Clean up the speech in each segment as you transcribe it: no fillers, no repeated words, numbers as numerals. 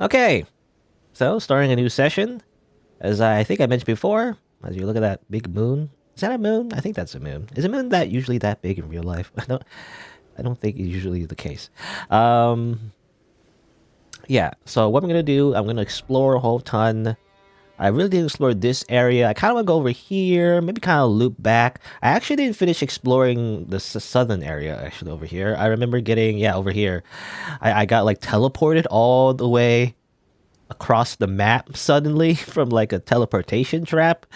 Okay, so starting a new session. As I think I mentioned before, as you look at that big moon. Is that a moon? I think that's a moon. Is a moon that usually that big in real life? I don't think it's usually the case. Um, yeah. So what I'm gonna do, I'm gonna explore a whole ton. I really didn't explore this area. I kind of want to go over here, maybe kind of loop back. I actually didn't finish exploring the southern area, actually, over here. I remember getting, yeah, over here. I got like teleported all the way across the map suddenly from like a teleportation trap.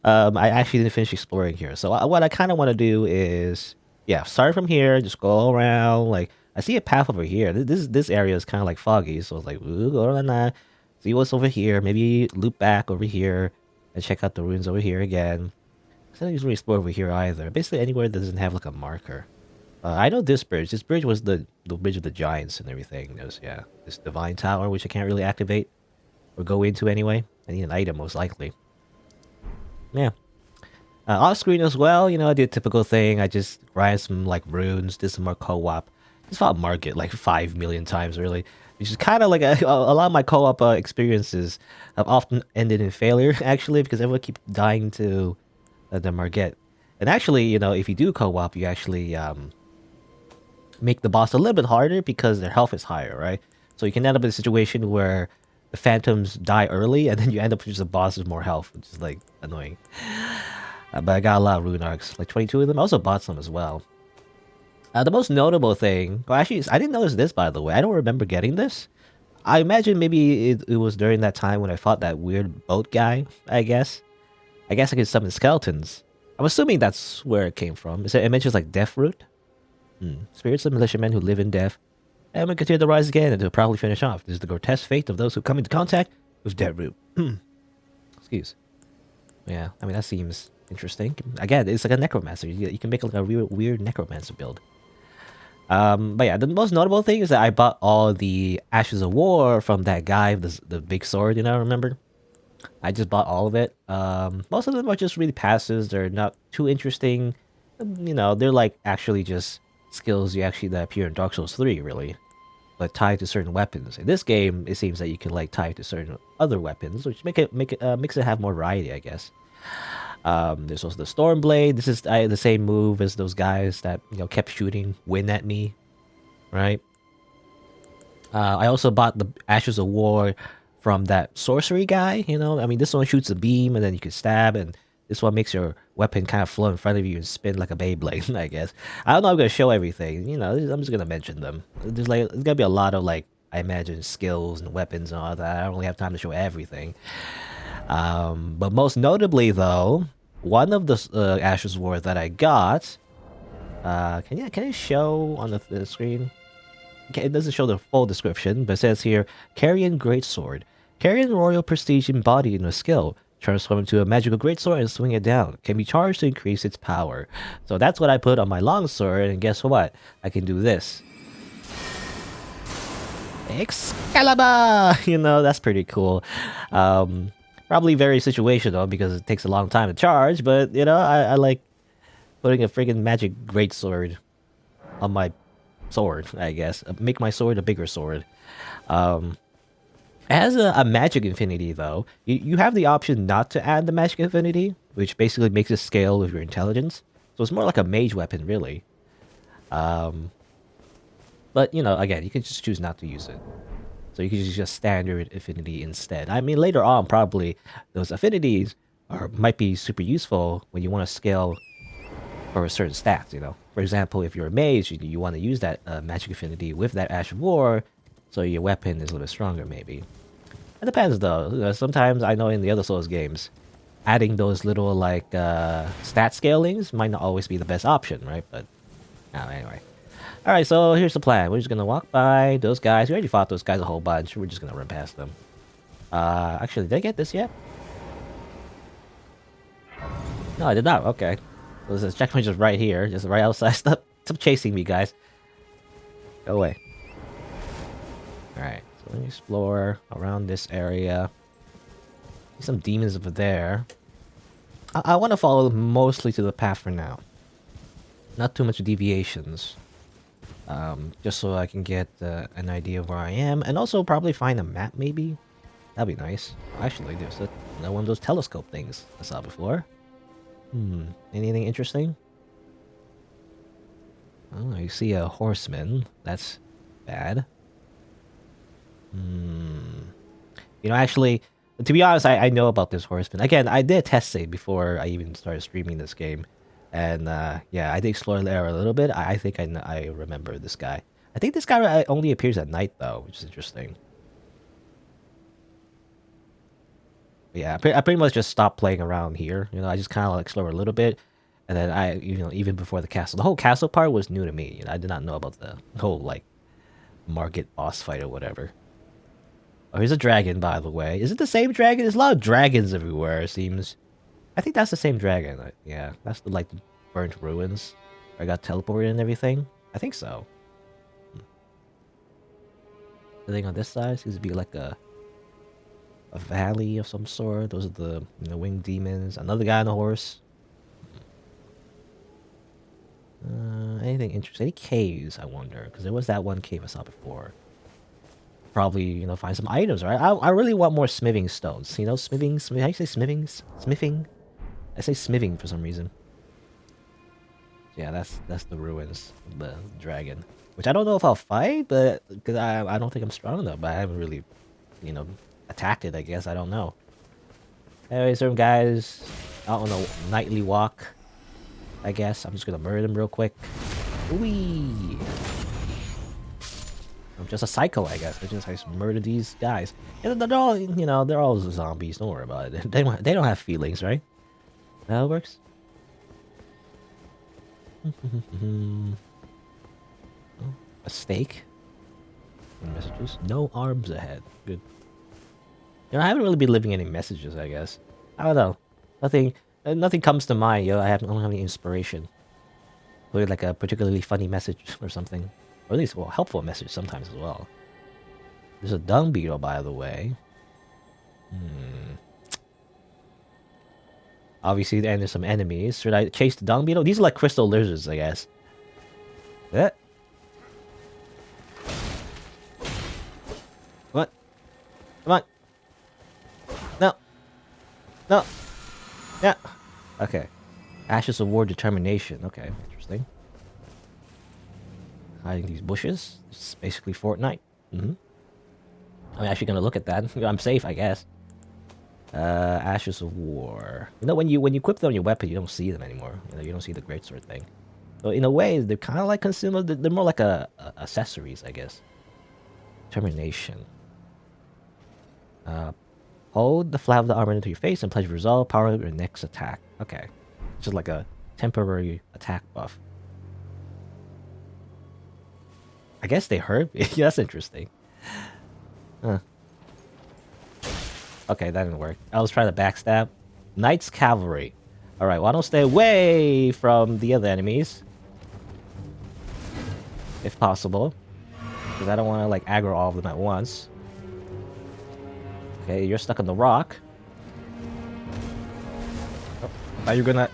I actually didn't finish exploring here. So what I kind of want to do is, yeah, start from here, just go around. Like I see a path over here. This area is kind of like foggy, so it's like ooh, go around that. See what's over here. Maybe loop back over here and check out the ruins over here again. I don't usually explore over here either. Basically anywhere that doesn't have like a marker. I know this bridge. This bridge was the bridge of the giants and everything. There's yeah, this divine tower which I can't really activate or go into anyway. I need an item most likely. Yeah. Off screen as well, I did a typical thing. I just grind some like runes, did some more co-op. Just fought market like 5 million times really. Which is kind of like a lot of my co-op experiences have often ended in failure actually because everyone keep dying to the market. And actually, if you do co-op, you actually make the boss a little bit harder because their health is higher, right? So you can end up in a situation where the phantoms die early, and then you end up with just a boss with more health, which is like annoying. But I got a lot of rune arcs, like 22 of them. I also bought some as well. The most notable thing, well, actually, I didn't notice this by the way. I don't remember getting this. I imagine maybe it was during that time when I fought that weird boat guy. I guess I could summon skeletons. I'm assuming that's where it came from. It mentions like death root. Spirits of militiamen who live in death and will continue to rise again and to probably finish off. This is the grotesque fate of those who come into contact with dead root. Excuse. Yeah, I mean that seems interesting. Again, it's like a necromancer. You can make like a real weird necromancer build. But yeah, the most notable thing is that I bought all the Ashes of War from that guy, the big sword. Remember? I just bought all of it. Most of them are just really passes. They're not too interesting. They're like actually just skills you actually that appear in Dark Souls 3, really, but tied to certain weapons. In this game, it seems that you can like tie it to certain other weapons, which makes it have more variety, I guess. There's also the Storm Blade. This is the same move as those guys that kept shooting wind at me, right? I also bought the Ashes of War from that sorcery guy. I mean, this one shoots a beam and then you can stab, and this one makes your weapon kind of float in front of you and spin like a Beyblade. I guess I don't know. I'm gonna show everything. I'm just gonna mention them. There's gonna be a lot of like I imagine skills and weapons and all that. I don't really have time to show everything. But most notably though, one of the Ashes of War that I got. Can you show on the screen? Okay, it doesn't show the full description, but it says here, Carrion Greatsword. Carrion royal prestige embodied in a skill. Transform into a magical greatsword and swing it down. Can be charged to increase its power. So that's what I put on my longsword, and guess what? I can do this. Excalibur! That's pretty cool. Probably very situational because it takes a long time to charge, but, I like putting a friggin' magic greatsword on my sword, I guess. Make my sword a bigger sword. As a magic infinity, though, you have the option not to add the magic infinity, which basically makes it scale with your intelligence. So it's more like a mage weapon, really. But, again, you can just choose not to use it. So you can use just standard affinity instead. I mean, later on, probably those affinities might be super useful when you want to scale for certain stats. For example, if you're a mage, you want to use that magic affinity with that Ash of War, so your weapon is a little bit stronger, maybe. It depends, though. Sometimes I know in the other Souls games, adding those little like stat scalings might not always be the best option, right? But anyway. All right, so here's the plan. We're just gonna walk by those guys. We already fought those guys a whole bunch. We're just gonna run past them. Actually, did I get this yet? No, I did not. Okay. So this checkpoint just right here, just right outside. Stop chasing me, guys. Go away. Alright, so let me explore around this area. See some demons over there. I want to follow mostly to the path for now. Not too much deviations. Just so I can get an idea of where I am, and also probably find a map maybe. That'd be nice. Actually, there's another one of those telescope things I saw before. Anything interesting? Oh, you see a horseman. That's bad. Actually, to be honest, I know about this horseman. Again, I did a test save before I even started streaming this game. And yeah, I did explore the area a little bit. I think I remember this guy. I think this guy only appears at night, though, which is interesting. But yeah, I pretty much just stopped playing around here. I just kind of explore a little bit. And then even before the castle. The whole castle part was new to me. I did not know about the whole, like, market boss fight or whatever. Oh, here's a dragon, by the way. Is it the same dragon? There's a lot of dragons everywhere, it seems. I think that's the same dragon. Yeah, that's the, like, the burnt ruins. I got teleported and everything. I think so. The thing on this side seems to be like a valley of some sort. Those are the winged demons. Another guy on a horse. Anything interesting? Any caves, I wonder? Because there was that one cave I saw before. Probably, find some items, right? I really want more smithing stones. Smithing? How do you say smithing? Smithing? I say smithing for some reason. Yeah, that's the ruins of the dragon. Which I don't know if I'll fight, but because I don't think I'm strong enough. But I haven't really, attacked it, I guess. I don't know. Anyway, some guys out on a nightly walk, I guess. I'm just gonna murder them real quick. Whee! I'm just a psycho, I guess. I just murder these guys. And they're all, they're all zombies. Don't worry about it. They don't have feelings, right? That works. A steak. Messages. No arms ahead. Good. I haven't really been leaving any messages, I guess. I don't know. Nothing comes to mind, I don't have any inspiration. Maybe like a particularly funny message or something. Or at least, helpful message sometimes as well. There's a dung beetle, by the way. Obviously, then there's some enemies. Should I chase the dung beetle? These are like crystal lizards, I guess. What? Come on. No. No. Yeah. Okay. Ashes of War Determination. Okay, interesting. Hiding these bushes. It's basically Fortnite. I'm actually gonna look at that. I'm safe, I guess. Ashes of War. When you equip them on your weapon, you don't see them anymore. You don't see the greatsword thing. So in a way, they're kind of like consumables. They're more like accessories, I guess. Determination. Hold the flat of the armor into your face and pledge resolve. Power your next attack. Okay, it's just like a temporary attack buff. I guess they hurt. Yeah, that's interesting. Huh. Okay, that didn't work. I was trying to backstab. Knights Cavalry. Alright, well, I don't stay away from the other enemies. If possible. Because I don't want to, like, aggro all of them at once. Okay, you're stuck on the rock. Oh, now you're gonna...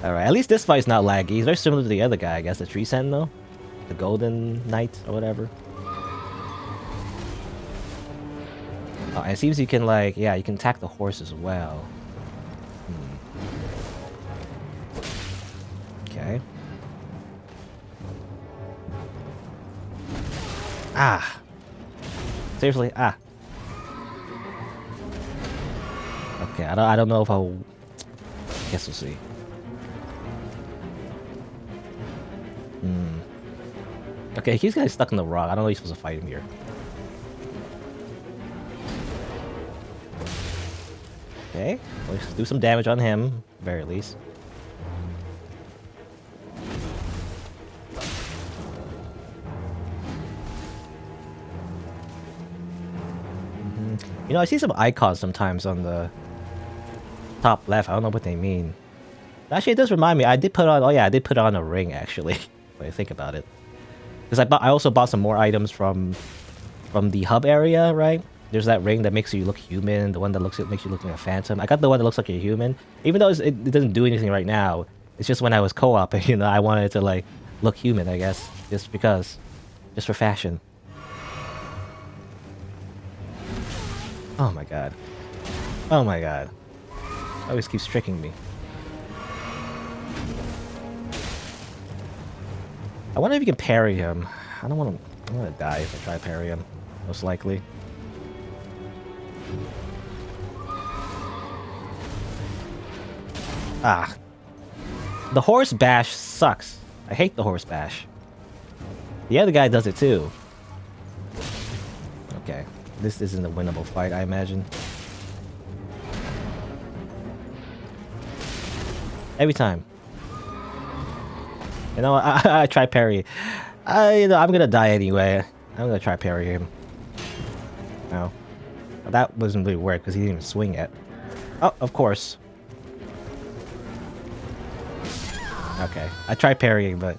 Alright, at least this fight's not laggy. He's very similar to the other guy, I guess. The Tree Sentinel? The Golden Knight, or whatever. Oh, and it seems you can, like... Yeah, you can attack the horse as well. Okay. Ah! Seriously? Ah. Okay, I don't know if I'll... Guess we'll see. Okay, he's getting stuck in the rock. I don't know if you're supposed to fight him here. Okay, let's do some damage on him, at the very least. I see some icons sometimes on the top left. I don't know what they mean. Actually, it does remind me. I did put on... Oh yeah, I did put on a ring, actually. When I think about it. Because I also bought some more items from the hub area, right? There's that ring that makes you look human. The one that makes you look like a phantom. I got the one that looks like a human. Even though it doesn't do anything right now. It's just when I was co-oping, you know, I wanted it to like look human, I guess, just because, just for fashion. Oh my god. Oh my god. Always keeps tricking me. I wonder if you can parry him. I don't want to. I'm gonna die if I try to parry him. Most likely. Ah. The horse bash sucks. I hate the horse bash. The other guy does it too. Okay. This isn't a winnable fight, I imagine. Every time. You know, I try parry. You know, I'm gonna die anyway. I'm gonna try parry him. No. That wasn't really work because he didn't even swing it. Oh, of course. Okay. I tried parrying, but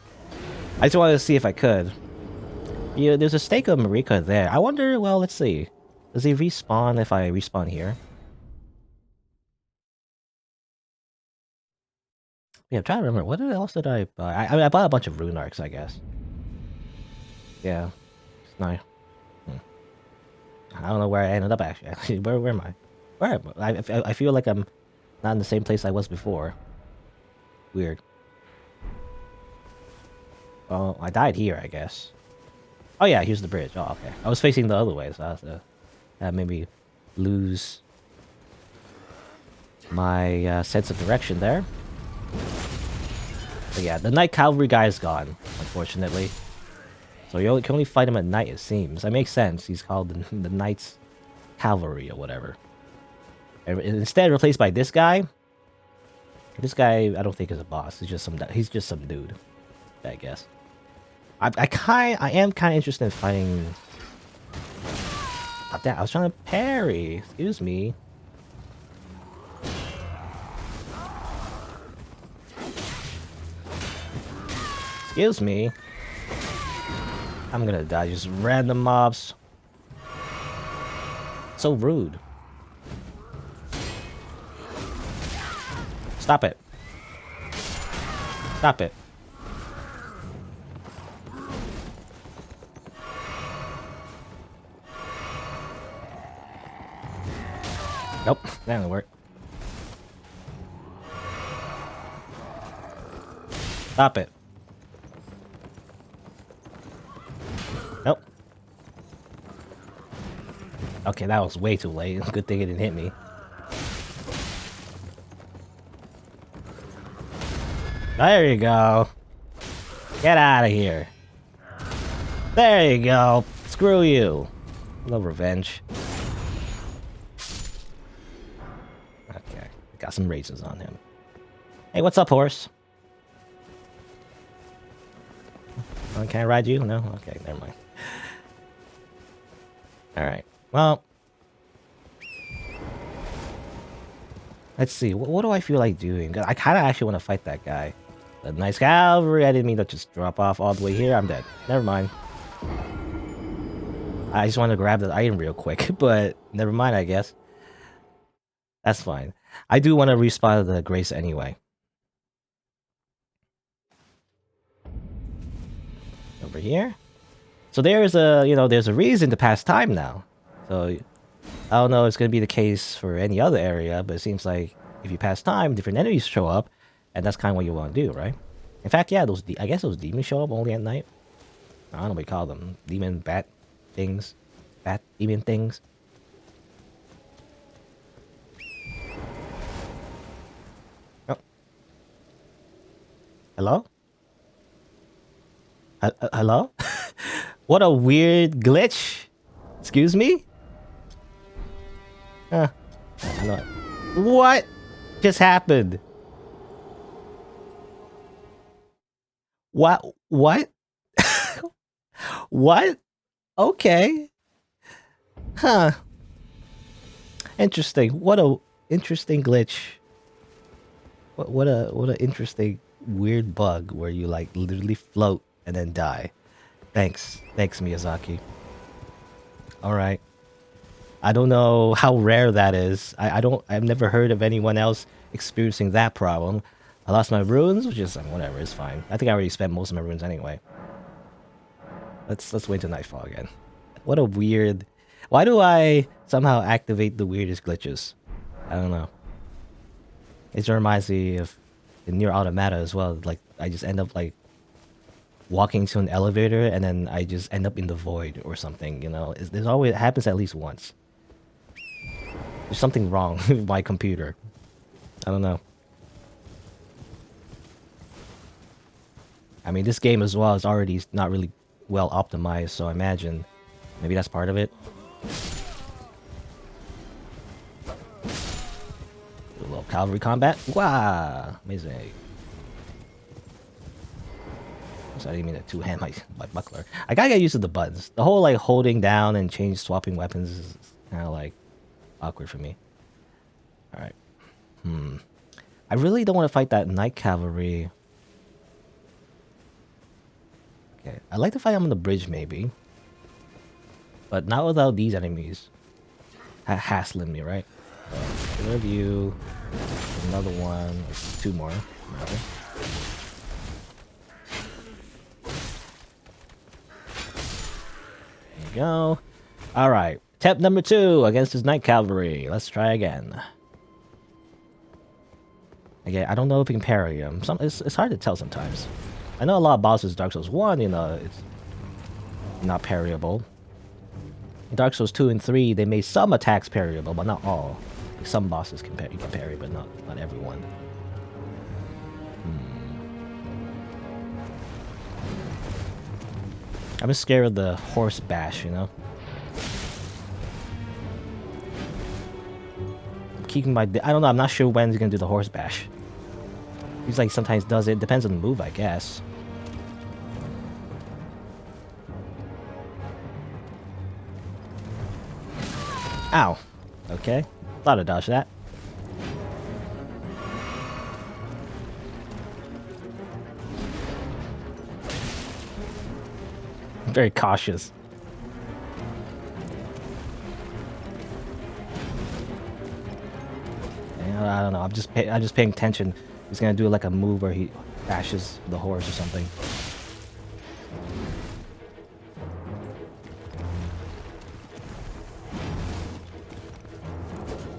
I just wanted to see if I could. Yeah, there's a stake of Marika there. I wonder, well, let's see. Does he respawn if I respawn here? Yeah, I'm trying to remember. What else did I buy? I bought a bunch of rune arcs, I guess. Yeah. It's nice. I don't know where I ended up, actually. Where am I? Where am I feel like I'm not in the same place I was before. Weird. Well, I died here, I guess. Oh yeah, here's the bridge. Oh, okay. I was facing the other way, so that made me lose my sense of direction there. But yeah, the Knight Cavalry guy is gone, unfortunately. So you can only fight him at night, it seems. That makes sense. He's called the Knight's Cavalry or whatever. And instead, replaced by this guy. This guy, I don't think is a boss. He's just some dude, I guess. I am kind of interested in fighting. Oh, damn, I was trying to parry. Excuse me. Excuse me. I'm gonna die. Just random mobs. So rude. Stop it. Stop it. Nope, that didn't work. Stop it. Nope. Okay, that was way too late. Good thing it didn't hit me. There you go. Get out of here. There you go. Screw you. No revenge. Okay, got some raisins on him. Hey, what's up, horse? Oh, can I ride you? No? Okay, never mind. Alright, well. Let's see, what do I feel like doing? I kind of actually want to fight that guy. The Nice Cavalry, I didn't mean to just drop off all the way here. I'm dead. Never mind. I just want to grab the item real quick, but never mind, I guess. That's fine. I do want to respawn the Grace anyway. Over here. So there's there's a reason to pass time now. So I don't know if it's going to be the case for any other area, but it seems like if you pass time, different enemies show up, and that's kind of what you want to do, right? In fact, yeah, I guess those demons show up only at night. I don't know what we call them. Demon bat things. Bat demon things. Oh. Hello? Hello? What a weird glitch. Excuse me? What just happened? What? What? What? Okay. Huh. Interesting. What a interesting glitch. What a interesting weird bug where you like literally float and then die. Thanks, Miyazaki. All right. I don't know how rare that is. I've never heard of anyone else experiencing that problem. I lost my runes, which is whatever, it's fine. I think I already spent most of my runes anyway. Let's wait till nightfall again. What a weird. Why do I somehow activate the weirdest glitches? I don't know. It just reminds me of in Near Automata as well. Like I just end up like walking to an elevator and then I just end up in the void or something. You know, there's always, it happens at least once. There's something wrong with my computer. I don't know. I mean, this game as well is already not really well optimized, so I imagine maybe that's part of it. A little cavalry combat. Wow, amazing. So I didn't mean to two-hand my buckler. I gotta get used to the buttons. The whole like holding down and change swapping weapons is kind of like awkward for me. All right. I really don't want to fight that knight cavalry. Okay, I'd like to fight him on the bridge maybe, but not without these enemies hassling me, right? Killer view, another one, or two more. Rather. There you go. All right, attempt number 2 against his knight cavalry. Let's try again. Okay, I don't know if we can parry him. It's hard to tell sometimes. I know a lot of bosses in Dark Souls 1, you know, it's not parryable. In Dark Souls 2 and 3, they made some attacks parryable, but not all. Like some bosses you can parry, but not everyone. I'm just scared of the horse bash, you know? I'm keeping my... I don't know, I'm not sure when he's gonna do the horse bash. He's like sometimes does it. Depends on the move, I guess. Ow. Okay. Thought I'd dodge that. I'm very cautious. I don't know. I'm just paying attention. He's gonna do like a move where he bashes the horse or something.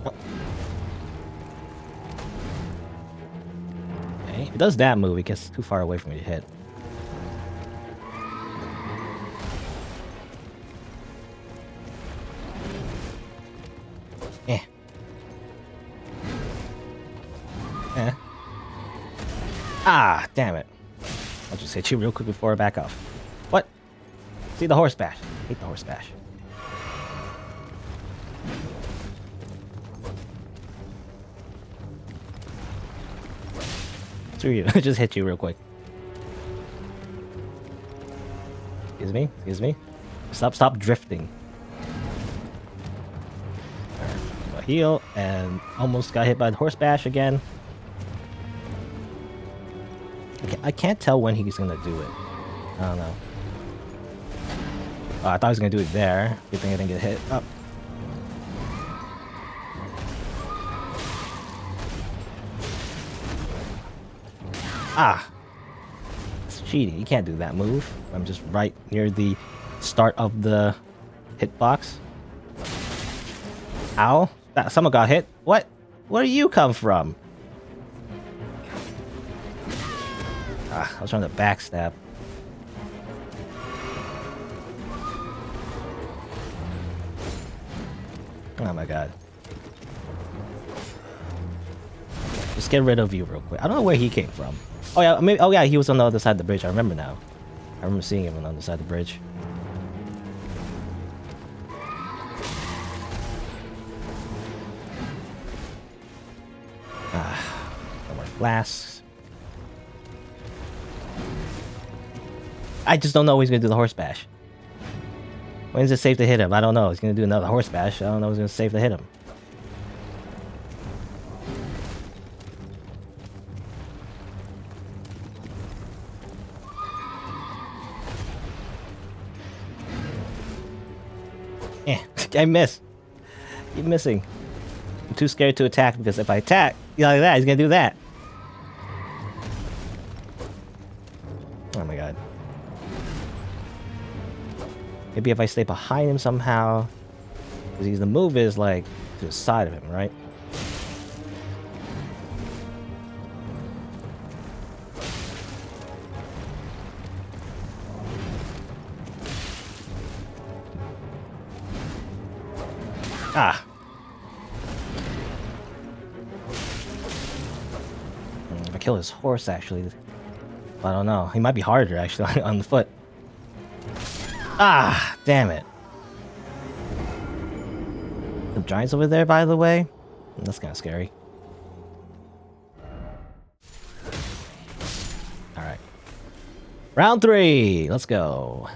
Oh. Okay. If he does that move, he gets too far away from me to hit. Ah, damn it. I'll just hit you real quick before I back off. What? See the horse bash. I hate the horse bash. Screw you. Just hit you real quick. Excuse me? Excuse me? Stop drifting. Right. Heal, and almost got hit by the horse bash again. I can't tell when he's gonna do it. I don't know. I thought he was gonna do it there. Good thing I didn't get hit. Up. Ah! It's cheating. You can't do that move. I'm just right near the start of the hitbox. Ow! Someone got hit. What? Where do you come from? Ah, I was trying to backstab. Oh my god. Just get rid of you real quick. I don't know where he came from. Oh yeah, maybe. Oh yeah, he was on the other side of the bridge. I remember now. I remember seeing him on the other side of the bridge. Ah, no more flasks. I just don't know when he's gonna do the horse bash. When is it safe to hit him? I don't know. He's gonna do another horse bash. I don't know when it's safe to hit him. I miss. Keep missing. I'm too scared to attack because if I attack, like that, he's gonna do that. Maybe if I stay behind him somehow. Because the move is like to the side of him, right? Ah. If I kill his horse, actually, I don't know. He might be harder, actually, on the foot. Ah, damn it. Some giants over there, by the way. That's kind of scary. All right. Round 3. Let's go.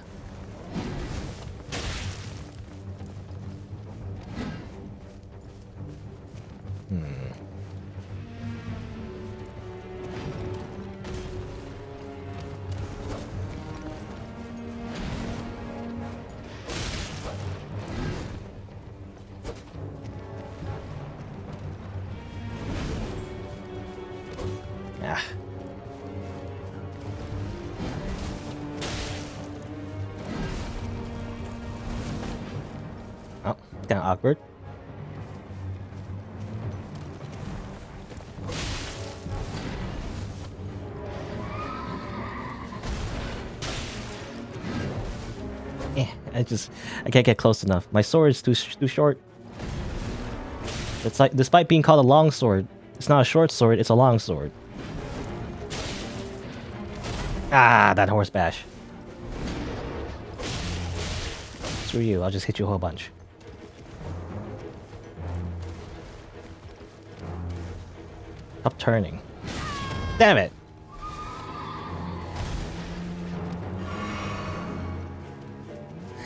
Yeah. Oh, it's kind of awkward. I can't get close enough. My sword is too short. It's like, despite being called a long sword, it's not a short sword, it's a long sword. Ah, that horse bash. Screw you, I'll just hit you a whole bunch. Stop turning. Damn it!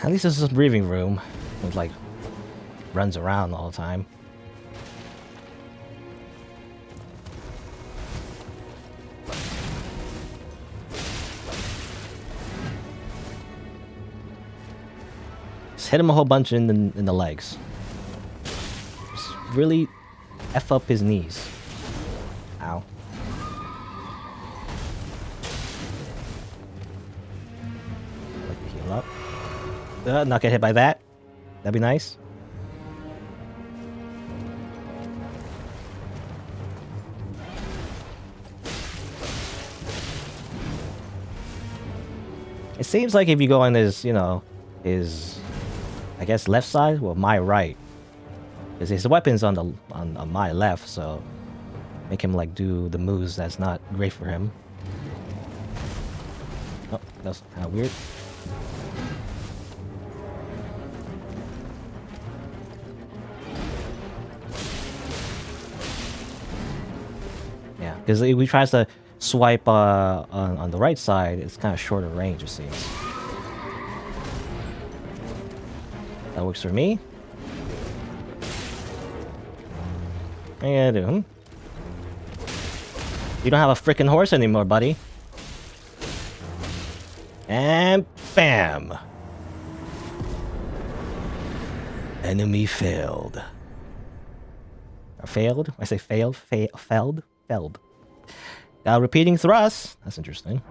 At least there's a breathing room. It like runs around all the time. Just hit him a whole bunch in the legs. Just really F up his knees. Ow. Like to heal up. Not get hit by that. That'd be nice. It seems like if you go on his, you know, his, I guess, left side, well, my right, because his weapon's on my left, so make him like do the moves that's not great for him. Oh, that's kind of weird. Yeah, because if he tries to swipe on the right side, it's kind of shorter range, it seems. That works for me. What are you gonna do? You don't have a freaking horse anymore, buddy. And bam! Enemy failed. Or failed? I say failed? Failed? Failed. Repeating thrust. That's interesting.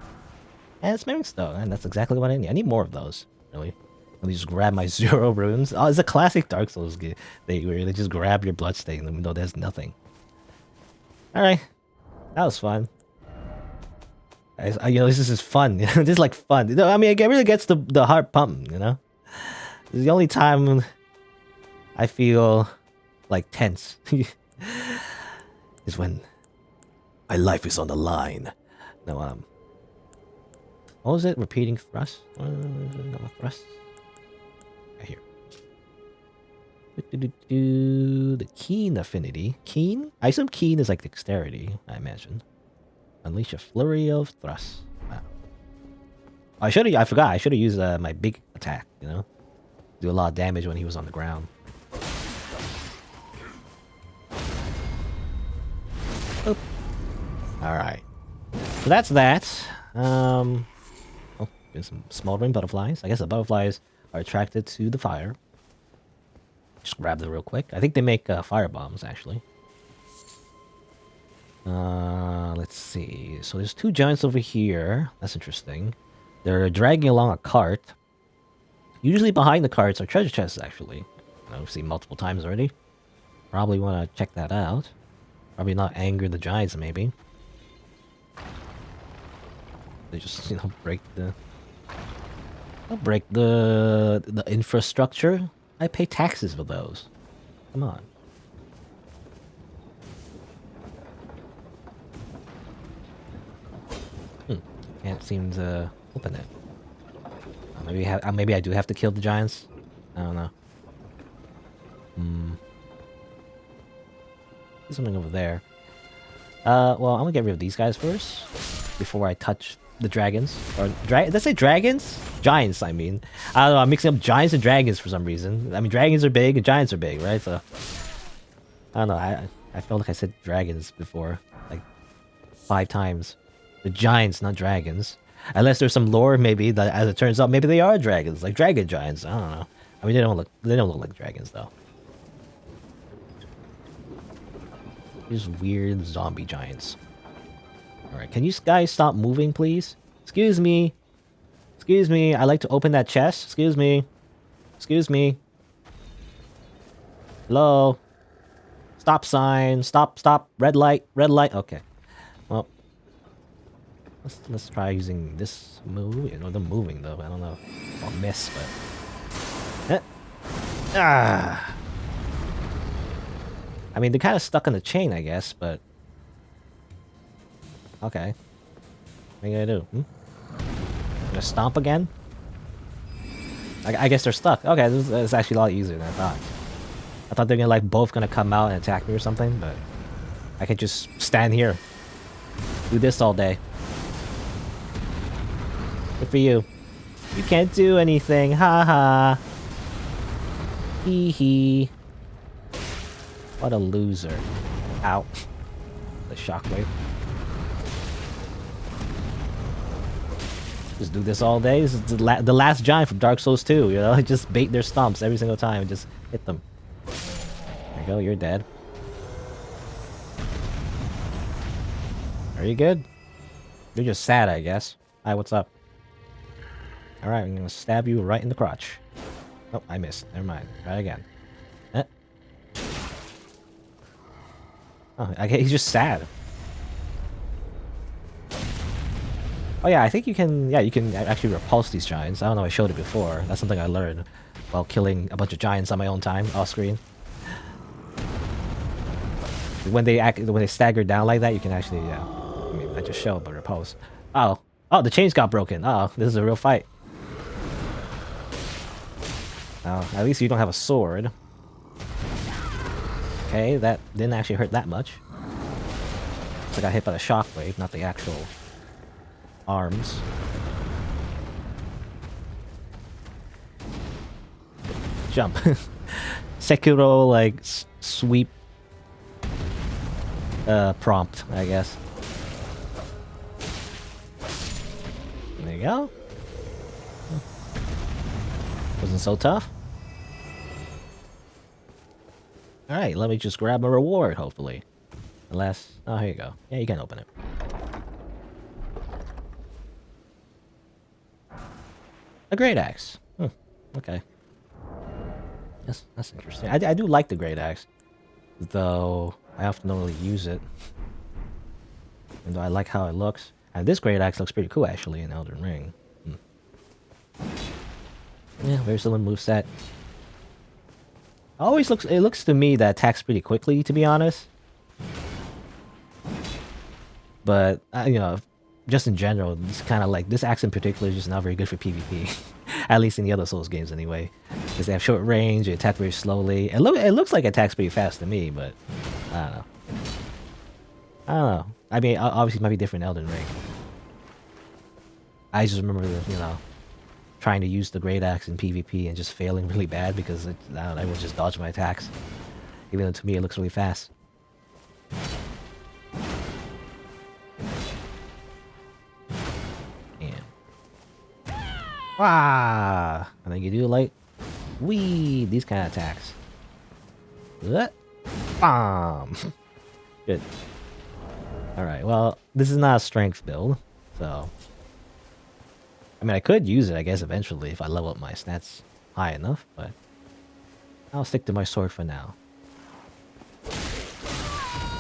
And it's Smearing Stone, and that's exactly what I need. I need more of those, really. Let me just grab my 0 runes. Oh, it's a classic Dark Souls game. They really just grab your bloodstain even though there's nothing. Alright. That was fun. You know, this is fun. This is like fun. You know, I mean, it really gets the heart pumping, you know? This is the only time I feel like tense. Is when my life is on the line. No, what was it? Repeating thrust? No, thrust. Right here. The keen affinity. Keen? I assume keen is like dexterity, I imagine. Unleash a flurry of thrust. Wow. I forgot. I should have used my big attack, you know? Do a lot of damage when he was on the ground. Oop. Alright. So that's that. Oh, there's some smoldering butterflies. I guess the butterflies are attracted to the fire. Just grab them real quick. I think they make fire bombs, actually. Let's see. So there's 2 giants over here. That's interesting. They're dragging along a cart. Usually behind the carts are treasure chests, actually. I've seen multiple times already. Probably want to check that out. Probably not anger the giants, maybe. They just, break the... break the infrastructure. I pay taxes for those. Come on. Can't seem to open it. Maybe I do have to kill the giants. I don't know. There's something over there. Well, I'm gonna get rid of these guys first before I touch the dragons. Or did I say dragons? Giants, I mean. I don't know. I'm mixing up giants and dragons for some reason. I mean, dragons are big and giants are big, right? So I don't know. I felt like I said dragons before, like 5 times. The giants, not dragons. Unless there's some lore, maybe that, as it turns out, maybe they are dragons, like dragon giants. I don't know. I mean, they don't look like dragons though. These weird zombie giants. All right, can you guys stop moving, please? Excuse me. Excuse me. I like to open that chest. Excuse me. Excuse me. Hello. Stop sign. Stop. Stop. Red light. Red light. Okay. Well. Let's try using this move. You know, they're moving though. I don't know if I'll miss, but... Ah! I mean, they're kind of stuck in the chain, I guess, but... Okay. What are you gonna do? Gonna stomp again? I guess they're stuck. Okay, this is actually a lot easier than I thought. I thought they're gonna, like, both gonna come out and attack me or something, but... I could just stand here. Do this all day. Good for you. You can't do anything. Ha ha. Hee hee. What a loser. Ow. The shockwave. Just do this all day. This is the last giant from Dark Souls 2, you know? Just bait their stumps every single time and just hit them. There you go, you're dead. Are you good? You're just sad, I guess. Hi, what's up? Alright, I'm gonna stab you right in the crotch. Oh, I missed. Never mind. Try again. Oh, he's just sad. Oh yeah, I think you can... Yeah, you can actually repulse these giants. I don't know, I showed it before. That's something I learned while killing a bunch of giants on my own time, off screen. When they stagger down like that, you can actually... Yeah. I mean, I just showed, but repulse. Oh. Oh, the chains got broken. Oh, this is a real fight. Oh, at least you don't have a sword. Okay, that didn't actually hurt that much. I got hit by the shockwave, not the actual arms. Jump. Sekiro, like, sweep prompt, I guess. There you go. Wasn't so tough. Alright, let me just grab a reward, hopefully. Unless... Oh, here you go. Yeah, you can open it. A great axe. Okay. That's interesting. I do like the great axe. Though, I often don't really use it. Even though I like how it looks. And this great axe looks pretty cool, actually, in Elden Ring. Yeah, very similar moveset. It looks to me that attacks pretty quickly, to be honest. But, you know, just in general, it's kind of like, this axe in particular is just not very good for PvP. At least in the other Souls games, anyway. Because they have short range, they attack very slowly. It looks like it attacks pretty fast to me, but I don't know. I don't know. I mean, obviously it might be different in Elden Ring. I just remember, you know, trying to use the great axe in PvP and just failing really bad because I don't know, everyone just dodged my attacks. Even though to me it looks really fast. Ah, and then you do like these kind of attacks. What? Bomb. Good. All right. Well, this is not a strength build, so I mean, I could use it, I guess, eventually if I level up my stats high enough, but I'll stick to my sword for now.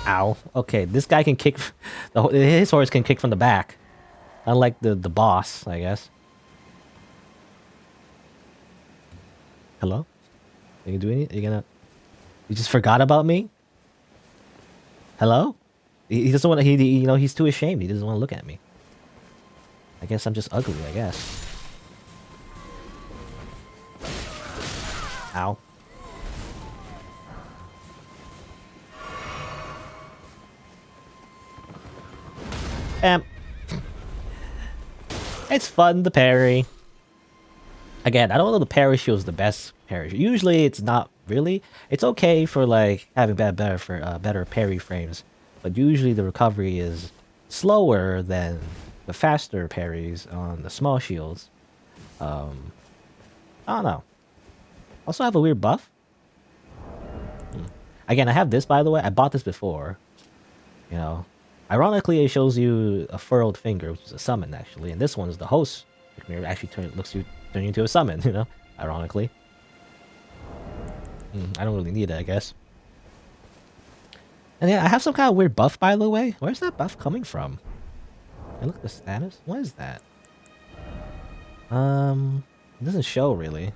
Ow. Okay, this guy can kick... His horse can kick from the back. Unlike the boss, I guess. Hello? You can do anything? You gonna... You just forgot about me? Hello? He doesn't want to... you know, he's too ashamed. He doesn't want to look at me. I guess I'm just ugly, I guess. Ow. It's fun to parry. Again, I don't know the parry shield is the best parry. Usually it's not really. It's okay for like having better parry frames. But usually the recovery is slower than the faster parries on the small shields. I don't know. Also have a weird buff. Again, I have this, by the way. I bought this before. You know, ironically, it shows you a furrowed finger, which is a summon, actually. And this one is the host. It actually turn you into a summon, you know, ironically. I don't really need it, I guess. And yeah, I have some kind of weird buff, by the way. Where's that buff coming from? I look at the status. What is that? It doesn't show, really.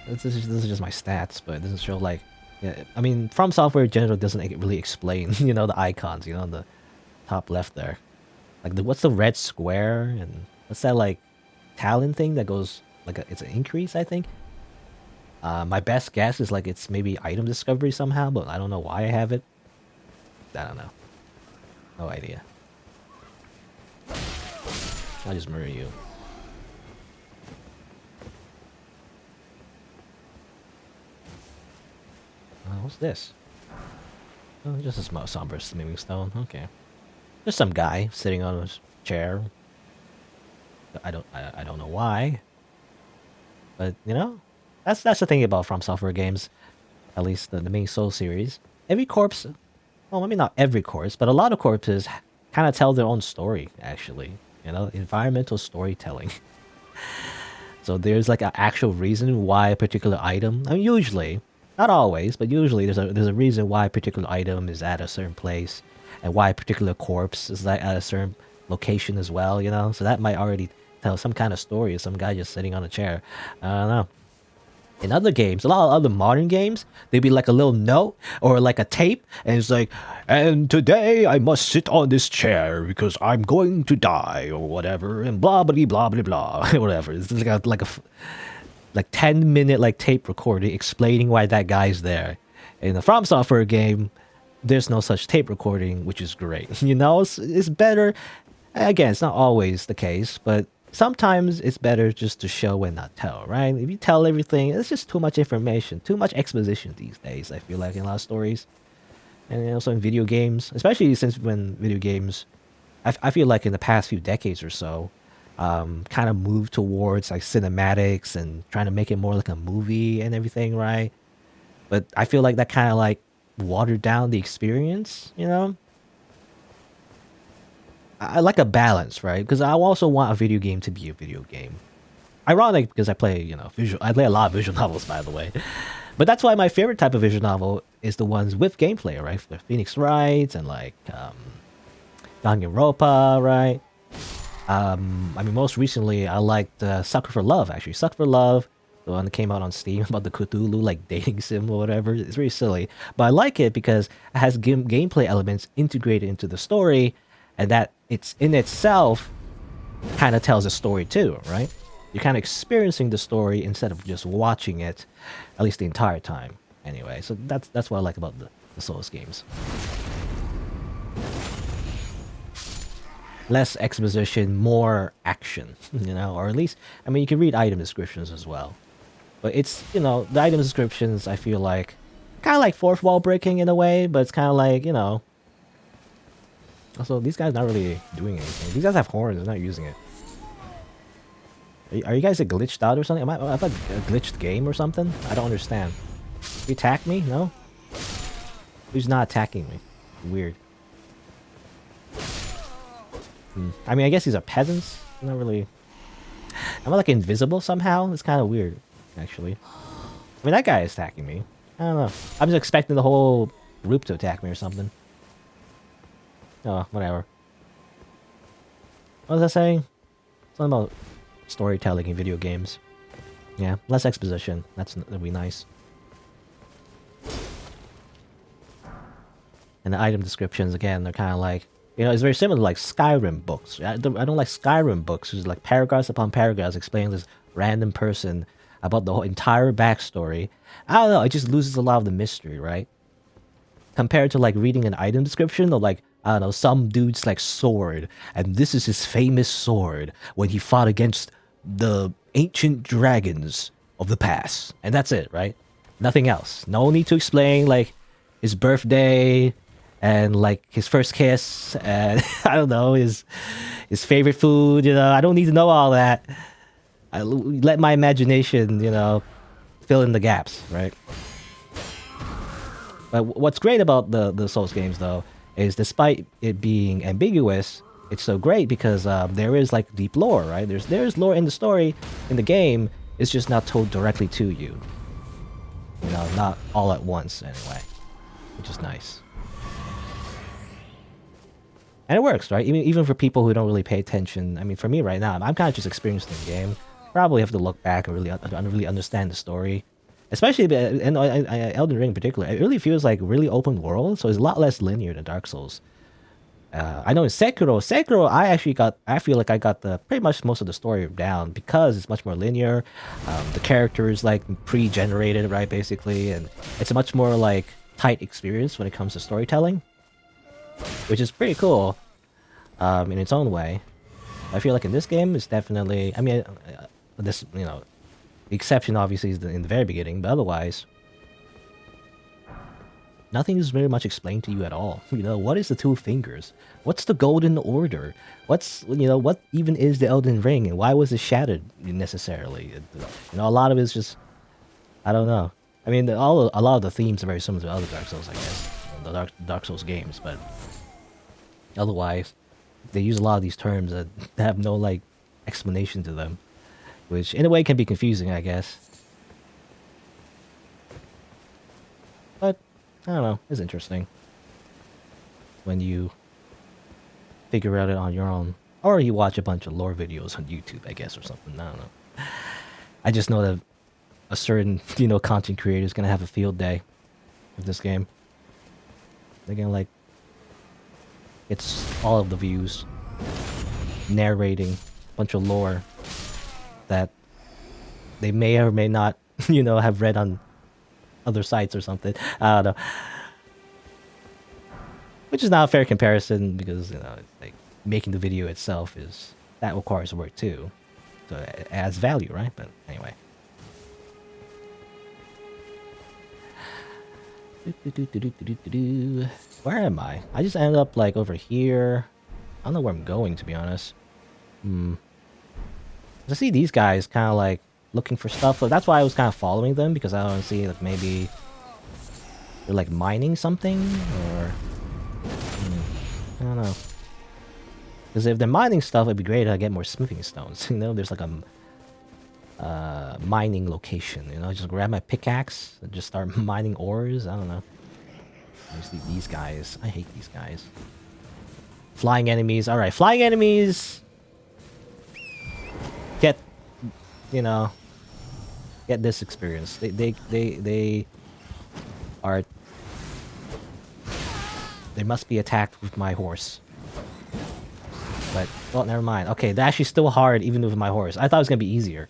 This is just my stats, but it doesn't show, like... Yeah, I mean, From Software in general doesn't really explain, you know, the icons, you know, on the top left there. Like, what's the red square? And what's that, like, talent thing that goes... Like, it's an increase, I think? My best guess is, like, it's maybe item discovery somehow, but I don't know why I have it. I don't know. No idea. I'll just murder you. What's this? Oh, just a small somber swimming stone. Okay. There's some guy sitting on a chair. I don't know why. But you know, that's the thing about From Software games, at least the main Soul series. Every corpse, well, maybe not every corpse, but a lot of corpses kind of tell their own story. Actually, you know, environmental storytelling. So there's like an actual reason why a particular item. I mean, usually. Not always, but usually there's a reason why a particular item is at a certain place, and why a particular corpse is like at a certain location as well, you know? So that might already tell some kind of story of some guy just sitting on a chair. I don't know. In other games, a lot of other modern games, there'd be like a little note or like a tape, and it's like, and today I must sit on this chair because I'm going to die or whatever, and blah blah blah blah blah, whatever. It's like a 10-minute like tape recording explaining why that guy's there. In the From Software game, there's no such tape recording, which is great. You know, it's better. Again, it's not always the case, but sometimes it's better just to show and not tell, right? If you tell everything, it's just too much information, too much exposition these days, I feel like, in a lot of stories. And also in video games, especially since when video games, I feel like in the past few decades or so, kind of move towards like cinematics and trying to make it more like a movie and everything, right? But I feel like that kind of like watered down the experience, you know? I like a balance, right? Because I also want a video game to be a video game. Ironic because I play, you know, I play a lot of visual novels, by the way. But that's why my favorite type of visual novel is the ones with gameplay, right? The Phoenix Wright and like Danganronpa, right? I mean, most recently, I liked Sucker for Love, actually. Sucker for Love, the one that came out on Steam about the Cthulhu, like, dating sim or whatever. It's really silly. But I like it because it has gameplay elements integrated into the story, and that it's in itself kind of tells a story too, right? You're kind of experiencing the story instead of just watching it, at least the entire time. Anyway, so that's what I like about the Souls games. Less exposition, more action, you know, or at least, I mean, you can read item descriptions as well. But it's, you know, the item descriptions, I feel like, kind of like fourth wall breaking in a way, but it's kind of like, you know. Also, these guys not really doing anything. These guys have horns, they're not using it. Are you guys glitched out or something? Am I a glitched game or something? I don't understand. You attack me? No? Who's not attacking me? Weird. I mean, I guess these are peasants. Not really Am I like invisible somehow? It's kind of weird, actually. I mean, that guy is attacking me. I don't know. I'm just expecting the whole group to attack me or something. Oh, whatever. What was I saying? Something about storytelling in video games. Yeah, less exposition. That'd be nice. And the item descriptions, again, they're kind of like, you know, it's very similar to like Skyrim books. I don't like Skyrim books. It's like paragraphs upon paragraphs explaining this random person about the whole entire backstory. I don't know, it just loses a lot of the mystery, right? Compared to like reading an item description or like, I don't know, some dude's like sword, and this is his famous sword when he fought against the ancient dragons of the past. And that's it, right? Nothing else. No need to explain like his birthday and like his first kiss and I don't know, his favorite food, you know. I don't need to know all that. I let my imagination, you know, fill in the gaps, right? But what's great about the Souls games, though, is despite it being ambiguous, it's so great because there is like deep lore, right? There's lore in the story, in the game. It's just not told directly to you. You know, not all at once, anyway. Which is nice. And it works, right? Even for people who don't really pay attention. I mean, for me right now, I'm kind of just experiencing the game. Probably have to look back and really understand the story. Especially in Elden Ring in particular, it really feels like really open world, so it's a lot less linear than Dark Souls. I know in Sekiro, I feel like I got the pretty much most of the story down because it's much more linear. The characters like pre-generated, right, basically, and it's a much more like tight experience when it comes to storytelling, which is pretty cool in its own way. I feel like in this game, it's definitely, I mean, this, you know, the exception obviously is in the very beginning, but otherwise, nothing is very much explained to you at all. You know, what is the two fingers? What's the golden order? What's, you know, what even is the Elden Ring, and why was it shattered necessarily? You know, a lot of it's just, I don't know. I mean, a lot of the themes are very similar to other Dark Souls, I guess, the Dark Souls games, but otherwise, they use a lot of these terms that have no like explanation to them, which in a way can be confusing, I guess. But I don't know, it's interesting when you figure out it on your own, or you watch a bunch of lore videos on YouTube, I guess, or something. I don't know. I just know that a certain, you know, content creator is gonna have a field day with this game. They're gonna like, it's all of the views, narrating a bunch of lore that they may or may not, you know, have read on other sites or something. I don't know. Which is not a fair comparison because, you know, like making the video itself that requires work too. So it adds value, right? But anyway. Where am I? I just ended up like over here. I don't know where I'm going, to be honest. I see these guys kind of like looking for stuff. That's why I was kind of following them, because I want to see like maybe they're like mining something, or I don't know. Because if they're mining stuff, it'd be great to get more smithing stones. You know, there's like a mining location. You know, just grab my pickaxe and just start mining ores. I don't know. Obviously, these guys. I hate these guys. Flying enemies. All right, flying enemies. Get, you know, get this experience. They are. They must be attacked with my horse. But, well, never mind. Okay, they're actually still hard even with my horse. I thought it was gonna be easier.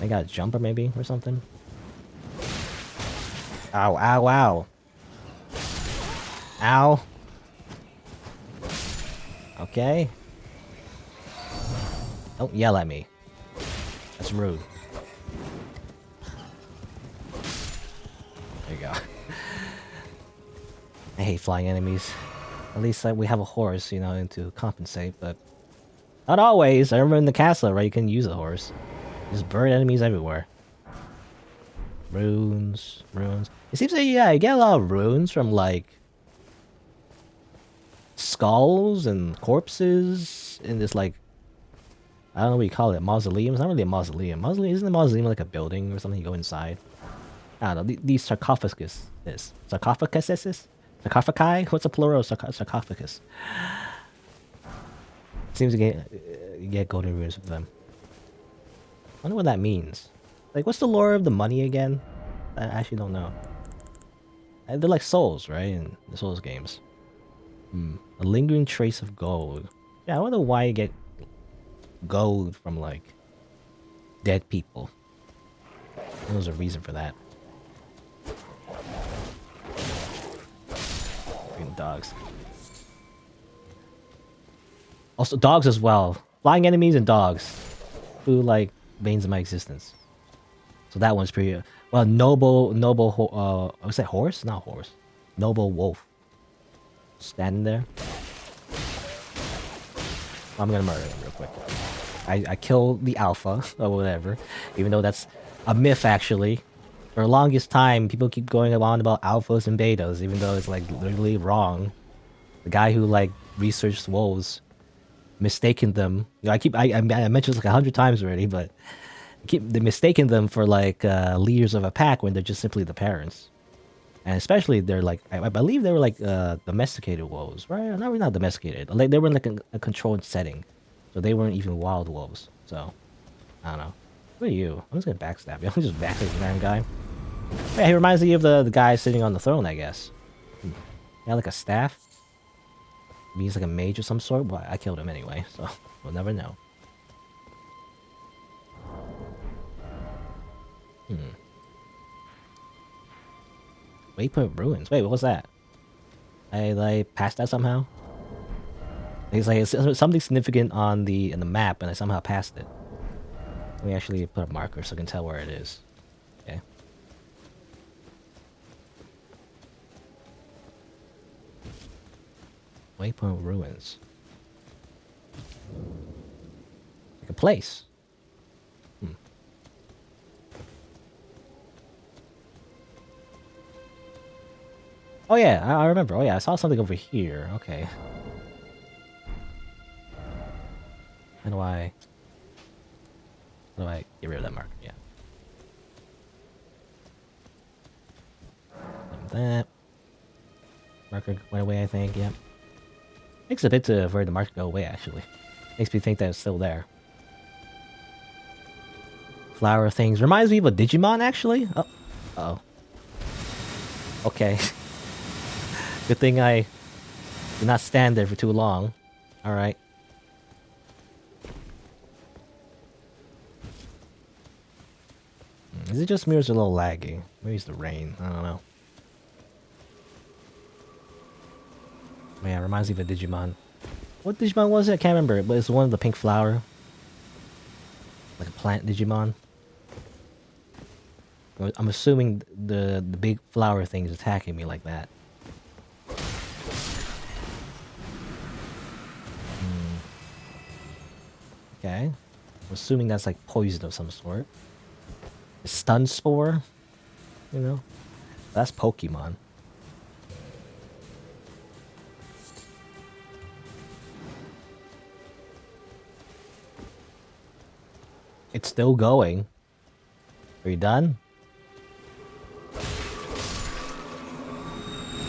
I got a jumper maybe or something. Ow, ow, ow. Ow. Okay. Don't yell at me. That's rude. There you go. I hate flying enemies. At least we have a horse, you know, and to compensate, but not always. I remember in the castle, right, you can use a horse. Just bird enemies everywhere. Runes. It seems like, yeah, you get a lot of runes from, like, skulls and corpses in this, like, I don't know what you call it. Mausoleum? It's not really a mausoleum. Mausoleum isn't a mausoleum like a building or something you go inside? I don't know. These sarcophagus is sarcophaguses? Sarcophagi? What's the plural of sarcophagus? Seems to get golden runes with them. I wonder what that means. Like, what's the lore of the money again? I actually don't know. They're like souls, right? In the Souls games. A lingering trace of gold. Yeah, I wonder why you get gold from like dead people. There's a reason for that. Freaking dogs. Also, dogs as well. Flying enemies and dogs. Who like veins of my existence. So that one's pretty. Well, was that horse? Not horse. Noble wolf. Standing there. I'm gonna murder him real quick. I killed the alpha or whatever, even though that's a myth actually. For the longest time, people keep going on about alphas and betas, even though it's like literally wrong. The guy who like researched wolves, mistaken them. You know, I mentioned this like 100 times already, but they mistaken them for like leaders of a pack when they're just simply the parents. And especially they're like, I believe they were like domesticated wolves, right? Not really, not domesticated. Like they were in like a controlled setting, so they weren't even wild wolves. So I don't know. Who are you? I'm just gonna backstab you. I'm just back this random guy. Yeah, he reminds me of the guy sitting on the throne, I guess. Yeah, like a staff. Maybe he's like a mage of some sort, but I killed him anyway, so we'll never know. Waypoint ruins. Wait, what was that? I like passed that somehow. It's like it's something significant on the map, and I somehow passed it. Let me actually put a marker so I can tell where it is. Okay. Waypoint ruins. Like a place. Oh yeah, I remember. Oh yeah, I saw something over here. Okay. How do I get rid of that marker? Yeah. Like that. Marker went away, I think. Yep. Takes a bit for the marker to go away, actually. Makes me think that it's still there. Flower things. Reminds me of a Digimon, actually. Oh. Uh-oh. Okay. Good thing I did not stand there for too long. Alright. Is it just me or is it a little laggy? Maybe it's the rain. I don't know. Man, it reminds me of a Digimon. What Digimon was it? I can't remember. But it's one of the pink flower. Like a plant Digimon. I'm assuming the big flower thing is attacking me like that. Okay. I'm assuming that's like poison of some sort. A stun spore? You know? That's Pokemon. It's still going. Are you done?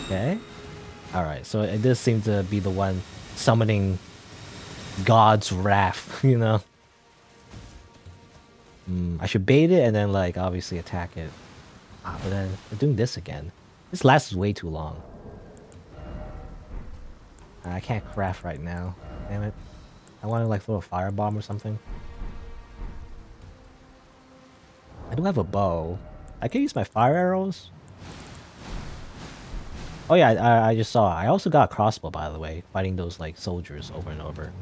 Okay. Alright, so it does seem to be the one summoning God's wrath, you know? I should bait it and then, like, obviously attack it. Ah, but then we're doing this again. This lasts way too long. I can't craft right now. Damn it. I want to, like, throw a firebomb or something. I do have a bow. I can use my fire arrows. Oh yeah, I just saw. I also got a crossbow, by the way, fighting those like soldiers over and over.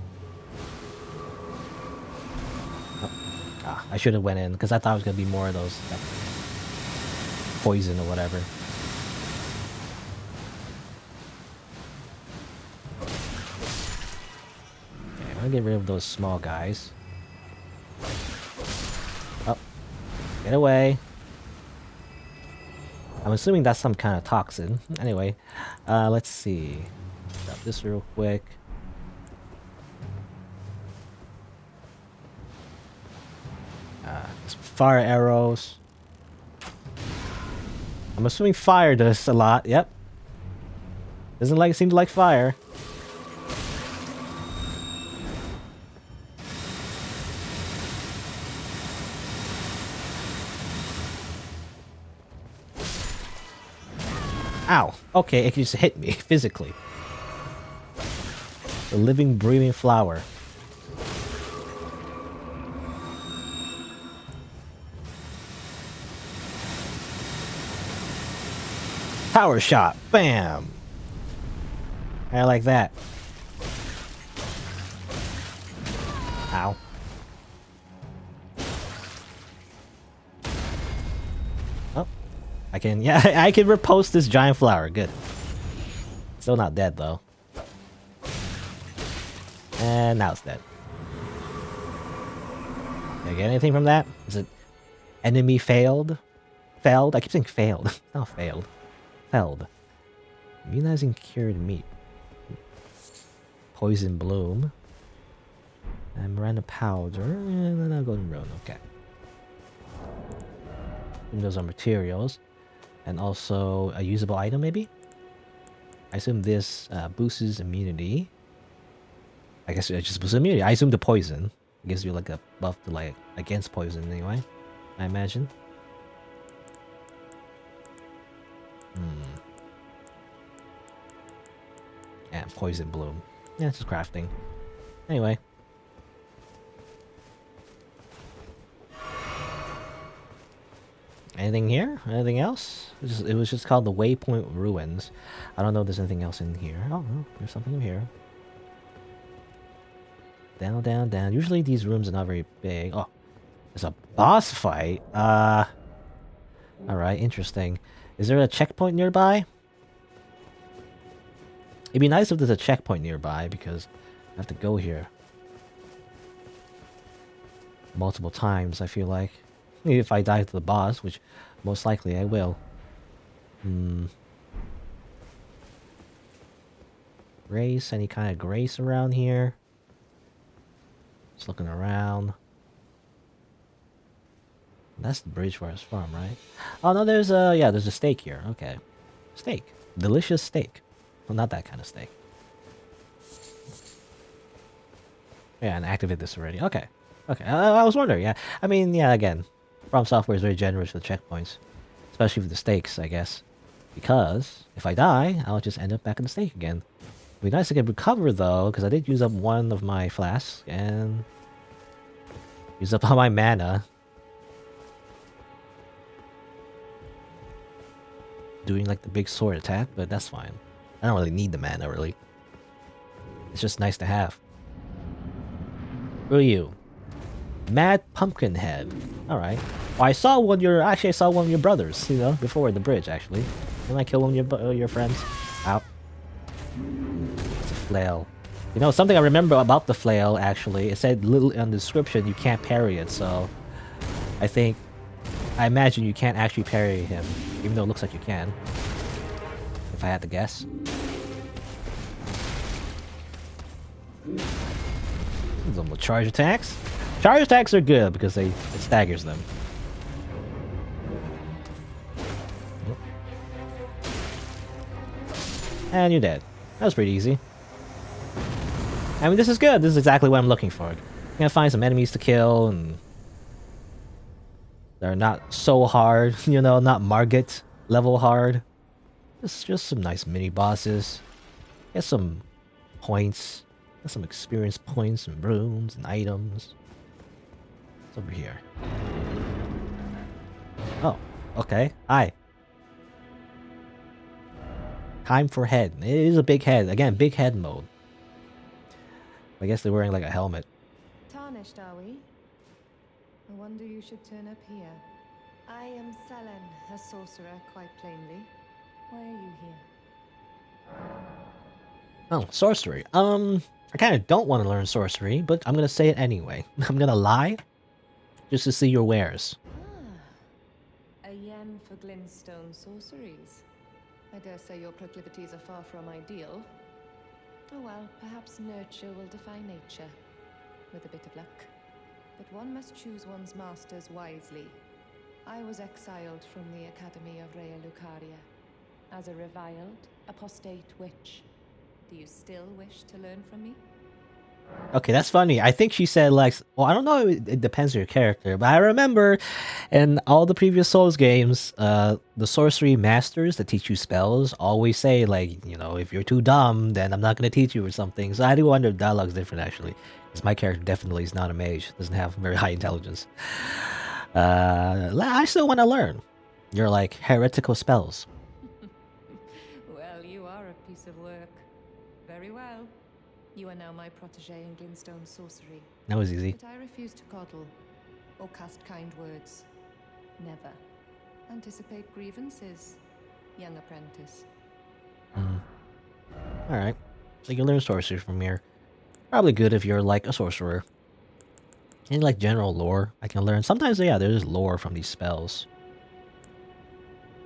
Oh, I should have went in because I thought it was gonna be more of those like, poison or whatever. Okay, I'm gonna get rid of those small guys. Oh, get away. I'm assuming that's some kind of toxin. Anyway, let's see. Grab this real quick. fire arrows. I'm assuming fire does a lot. Yep. Doesn't seem to like fire. Ow. Okay, it just hit me physically. The living, breathing flower. Power shot. Bam. I like that. Ow. Oh. I can, yeah, I can repulse this giant flower. Good. Still not dead, though. And now it's dead. Did I get anything from that? Is it enemy failed? Failed? I keep saying failed. Not failed. Felled. Immunizing cured meat. Poison bloom. And Miranda powder. And then I'll go to Rune. Okay. And those are materials. And also a usable item, maybe? I assume this boosts immunity. I guess it just boosts immunity. I assume the poison. It gives you like a buff to like against poison anyway. I imagine. Yeah, poison bloom. Yeah, it's just crafting. Anyway. Anything here? Anything else? It was just called the Waypoint Ruins. I don't know if there's anything else in here. Oh, no, there's something in here. Down, down, down. Usually these rooms are not very big. Oh, there's a boss fight. Alright, interesting. Is there a checkpoint nearby? It'd be nice if there's a checkpoint nearby because I have to go here multiple times, I feel like. If I die to the boss, which most likely I will. Grace? Any kind of grace around here? Just looking around. That's the bridge for his farm, right? Oh no, there's a there's a steak here. Okay, steak, delicious steak. Well, not that kind of steak. Yeah, and activate this already. Okay, okay. I was wondering. Yeah, I mean, yeah. Again, From Software is very generous with checkpoints, especially with the stakes, I guess. Because if I die, I'll just end up back in the stake again. It'd be nice to get recover though, because I did use up one of my flasks and use up all my mana. Doing like the big sword attack, but that's fine. I don't really need the mana, really. It's just nice to have. Who are you? Mad Pumpkinhead. Alright. Well, I saw one of your brothers, you know, before the bridge, actually. Didn't I kill one of your friends? Ow. It's a flail. You know, something I remember about the flail, actually, it said little in the description you can't parry it, so I imagine you can't actually parry him, even though it looks like you can. If I had to guess. Some charge attacks. Charge attacks are good because it staggers them. And you're dead. That was pretty easy. I mean, this is good. This is exactly what I'm looking for. I'm gonna find some enemies to kill and they're not so hard, you know, not Margit level hard. It's just some nice mini bosses. Get some points. Get some experience points and runes and items. What's over here? Oh, okay. Hi. Time for head. It is a big head. Again, big head mode. I guess they're wearing like a helmet. Tarnished, are we? I wonder you should turn up here. I am Selen, a sorcerer, quite plainly. Why are you here? Oh, sorcery. I kind of don't want to learn sorcery, but I'm gonna say it anyway. I'm gonna lie, just to see your wares. Ah, a yen for glintstone sorceries. I dare say your proclivities are far from ideal. Oh well, perhaps nurture will defy nature, with a bit of luck. but one must choose one's masters wisely. I was exiled from the Academy of Rea Lucaria as a reviled, apostate witch. Do you still wish to learn from me? Okay, that's funny. I think she said like, well, I don't know. It depends on your character, but I remember in all the previous Souls games, the sorcery masters that teach you spells always say like, you know, if you're too dumb, then I'm not gonna teach you or something. So I do wonder if dialogue's different actually, because my character definitely is not a mage, doesn't have very high intelligence. I still want to learn. You're like heretical spells. Well, you are a piece of work. Very well. You are now my protege in Glintstone sorcery. That was easy. But I refuse to coddle or cast kind words. Never. Anticipate grievances, young apprentice. Alright. So you can learn sorcery from here. Probably good if you're like a sorcerer. And like general lore, I can learn. Sometimes, yeah, there's lore from these spells.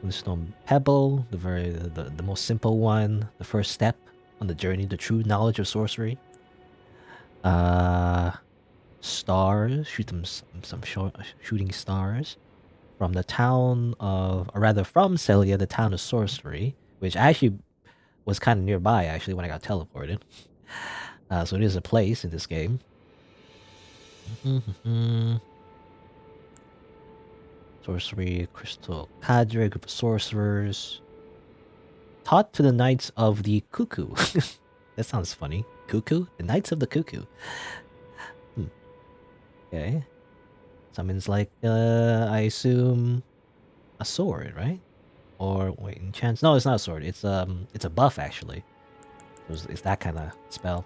The Stone Pebble, the most simple one, the first step on the journey to true knowledge of sorcery. Stars, shoot them some shooting stars from the town of, or rather from Celia, the town of sorcery, which actually was kind of nearby actually when I got teleported. So it is a place in this game. Sorcery, Crystal Cadre, group of sorcerers. Taught to the Knights of the Cuckoo. That sounds funny. Cuckoo? The Knights of the Cuckoo. Okay. Summons like, I assume, a sword, right? Or wait, enchants? No, it's not a sword. It's a buff actually. It's that kind of spell.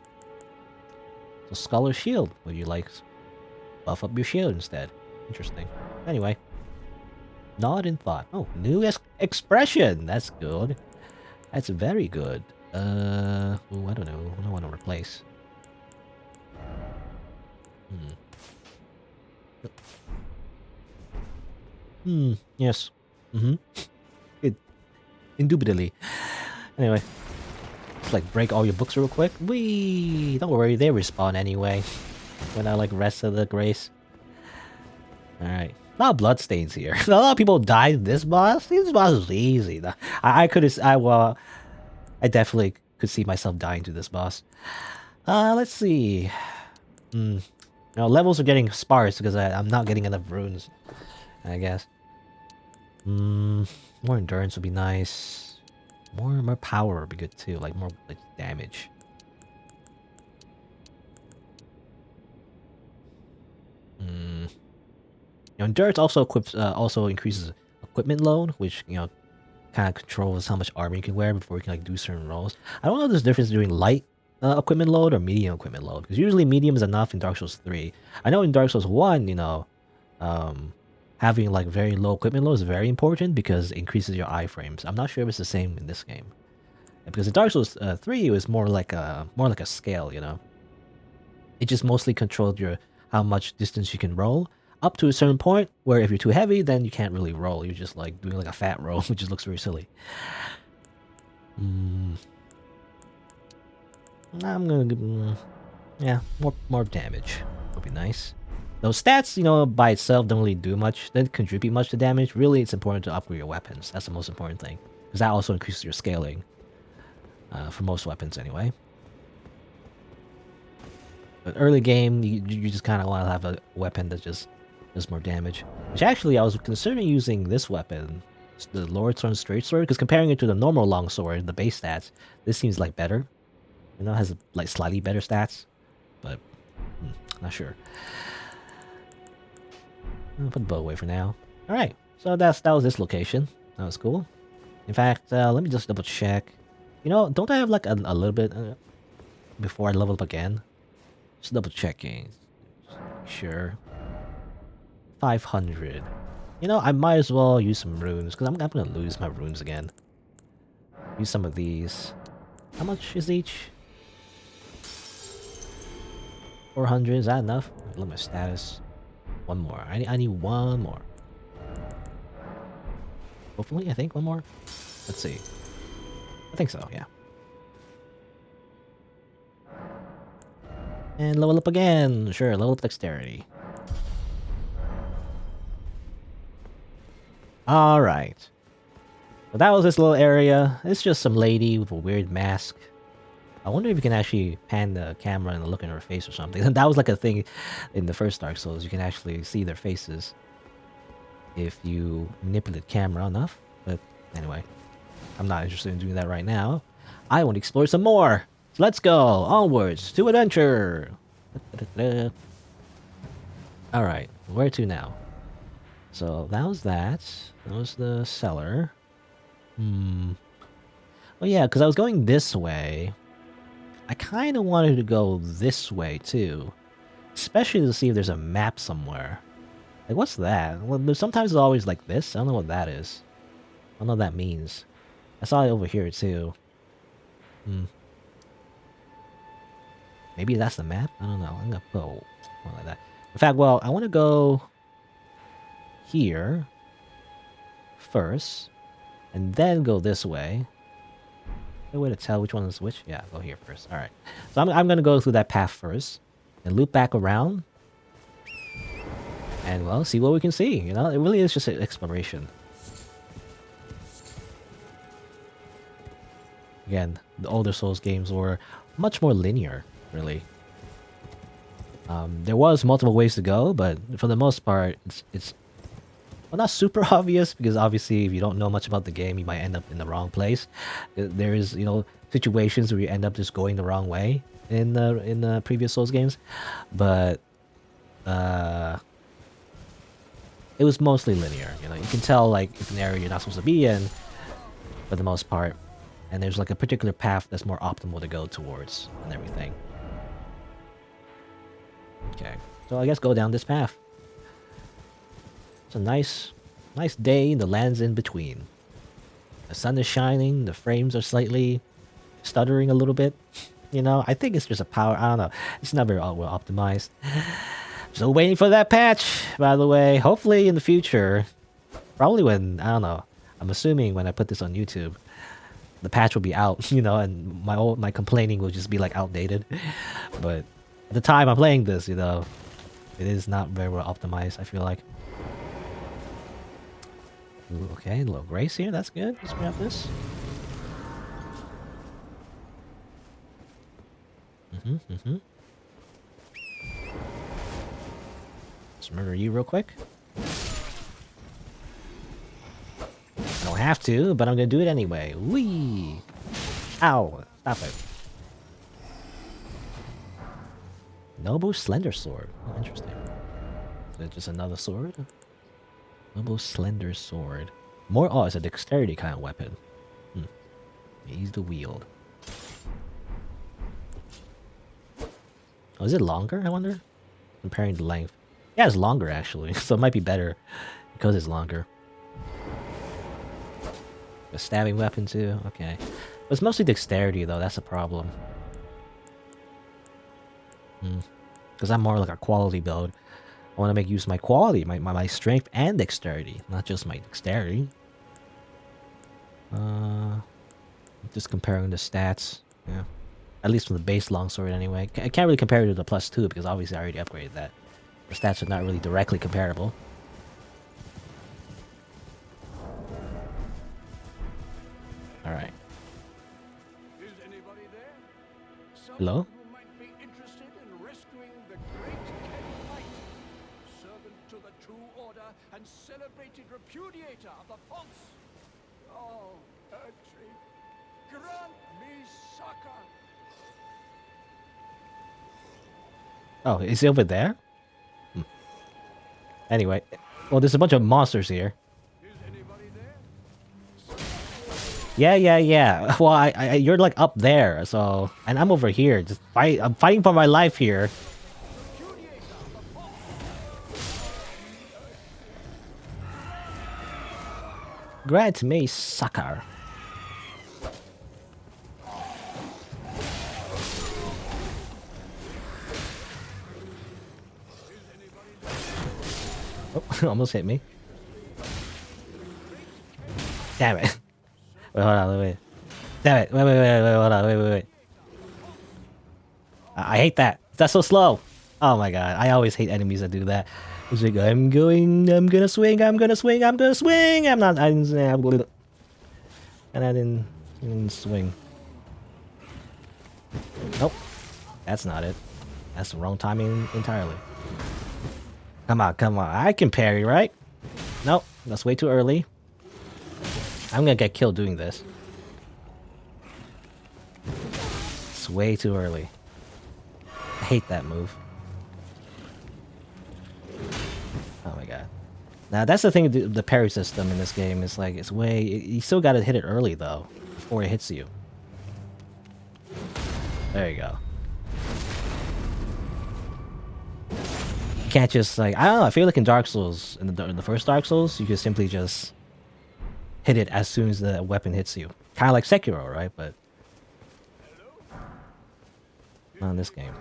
So Scholar Shield. Would you like buff up your shield instead? Interesting. Anyway. Nod in thought. Oh, new expression. That's good. That's very good. Oh, I don't know. I don't want to replace. Yes. It indubitably. Anyway. Just like break all your books real quick. Wee! Don't worry, they respawn anyway. When I like rest of the grace. Alright. A lot of bloodstains here. A lot of people died in this boss. This boss is easy. I definitely could see myself dying to this boss. Let's see. Now levels are getting sparse because I'm not getting enough runes, I guess. More endurance would be nice. More power would be good too, like more like damage. Endurance also also increases equipment load, which kind of controls how much armor you can wear before you can like do certain roles. I don't know if there's a difference between light equipment load or medium equipment load, because usually medium is enough in Dark Souls 3. I know in Dark Souls 1, having like very low equipment load is very important because it increases your iframes. I'm not sure if it's the same in this game, because in Dark Souls 3 it was more like a scale. It just mostly controlled how much distance you can roll up to a certain point, where if you're too heavy, then you can't really roll. You're just like doing like a fat roll, which just looks very silly. I'm gonna give, yeah, more damage would be nice. Those stats, by itself don't really do much. They don't contribute much to damage. Really, it's important to upgrade your weapons. That's the most important thing, because that also increases your scaling. For most weapons, anyway. But early game, you just kind of want to have a weapon that just does more damage. Which actually, I was considering using this weapon, the Lord Sword Straight Sword, because comparing it to the normal long sword, the base stats, this seems like better. It has like slightly better stats, but not sure. I'll put the bow away for now. All right, so that was this location. That was cool. In fact, let me just double check. Don't I have like a little bit before I level up again? Just double checking. Sure. 500. I might as well use some runes, because I'm gonna lose my runes again. Use some of these. How much is each? 400, is that enough? Look at my status. One more. I need one more. Hopefully, I think one more. Let's see. I think so, yeah. And level up again. Sure, level up dexterity. Alright. So that was this little area. It's just some lady with a weird mask. I wonder if you can actually pan the camera and look in her face or something. That was like a thing in the first Dark Souls. You can actually see their faces if you manipulate the camera enough. But anyway, I'm not interested in doing that right now. I want to explore some more. So let's go onwards to adventure. Alright, where to now? So that was that. That was the cellar. Well, yeah, because I was going this way. I kind of wanted to go this way too. Especially to see if there's a map somewhere. Like, what's that? Well, sometimes it's always like this. I don't know what that is. I don't know what that means. I saw it over here too. Maybe that's the map? I don't know. I'm gonna go like that. In fact, well, I want to go here first, and then go this way. No way to tell which one is which. Yeah, go here first. All right. So I'm gonna go through that path first, and loop back around, and well, see what we can see. You know, it really is just an exploration. Again, the older Souls games were much more linear, really. There was multiple ways to go, but for the most part, it's well, not super obvious, because obviously if you don't know much about the game, you might end up in the wrong place. There is, you know, situations where you end up just going the wrong way in the previous Souls games, but it was mostly linear. You know, you can tell like if an area you're not supposed to be in, for the most part, and there's like a particular path that's more optimal to go towards and everything. Okay, so I guess go down this path. It's a nice day in the lands in between. The sun is shining, the frames are slightly stuttering a little bit. You know, I think it's just a power, I don't know. It's not very well optimized. Still waiting for that patch, by the way. Hopefully in the future. Probably when, I don't know. I'm assuming when I put this on YouTube, the patch will be out, you know, and my complaining will just be like outdated. But at the time I'm playing this, you know, it is not very well optimized, I feel like. Ooh, okay, a little grace here, that's good. Let's grab this. Let's murder you real quick. I don't have to, but I'm gonna do it anyway. Whee! Ow! Stop it. Noble Slender Sword. Oh, interesting. Is that just another sword? Noble Slender Sword. More, oh, it's a dexterity kind of weapon. Easy to wield. Oh, is it longer, I wonder? Comparing the length. Yeah, it's longer actually, so it might be better because it's longer. A stabbing weapon too, okay. But it's mostly dexterity though, that's a problem. Because I'm more like a quality build. I want to make use of my quality, my strength and dexterity, not just my dexterity. Just comparing the stats, yeah. At least from the base longsword anyway. I can't really compare it to the +2 because obviously I already upgraded that. The stats are not really directly comparable. Alright. Hello? And celebrated repudiator of the false. Oh, Erdtree, grant me succor. Oh, is he over there? Anyway, well, there's a bunch of monsters here. Is anybody there? Yeah. Well, you're like up there, so, and I'm over here. Just I'm fighting for my life here. Grant me succor. Oh, almost hit me. Damn it. Wait, hold on, wait. Damn it. Wait, hold on, wait. I hate that. That's so slow. Oh my god, I always hate enemies that do that. He's like, I'm gonna swing, I'm gonna swing, I'm gonna swing. I'm not, I didn't, and I didn't swing. Nope, that's not it. That's the wrong timing entirely. Come on, come on. I can parry, right? Nope, that's way too early. I'm gonna get killed doing this. It's way too early. I hate that move. Oh my god. Now that's the thing, the parry system in this game is like, it's way, you still gotta hit it early though, before it hits you. There you go. You can't just like, I don't know, I feel like in Dark Souls, in the first Dark Souls, you could simply just hit it as soon as the weapon hits you. Kind of like Sekiro, right? But not in this game.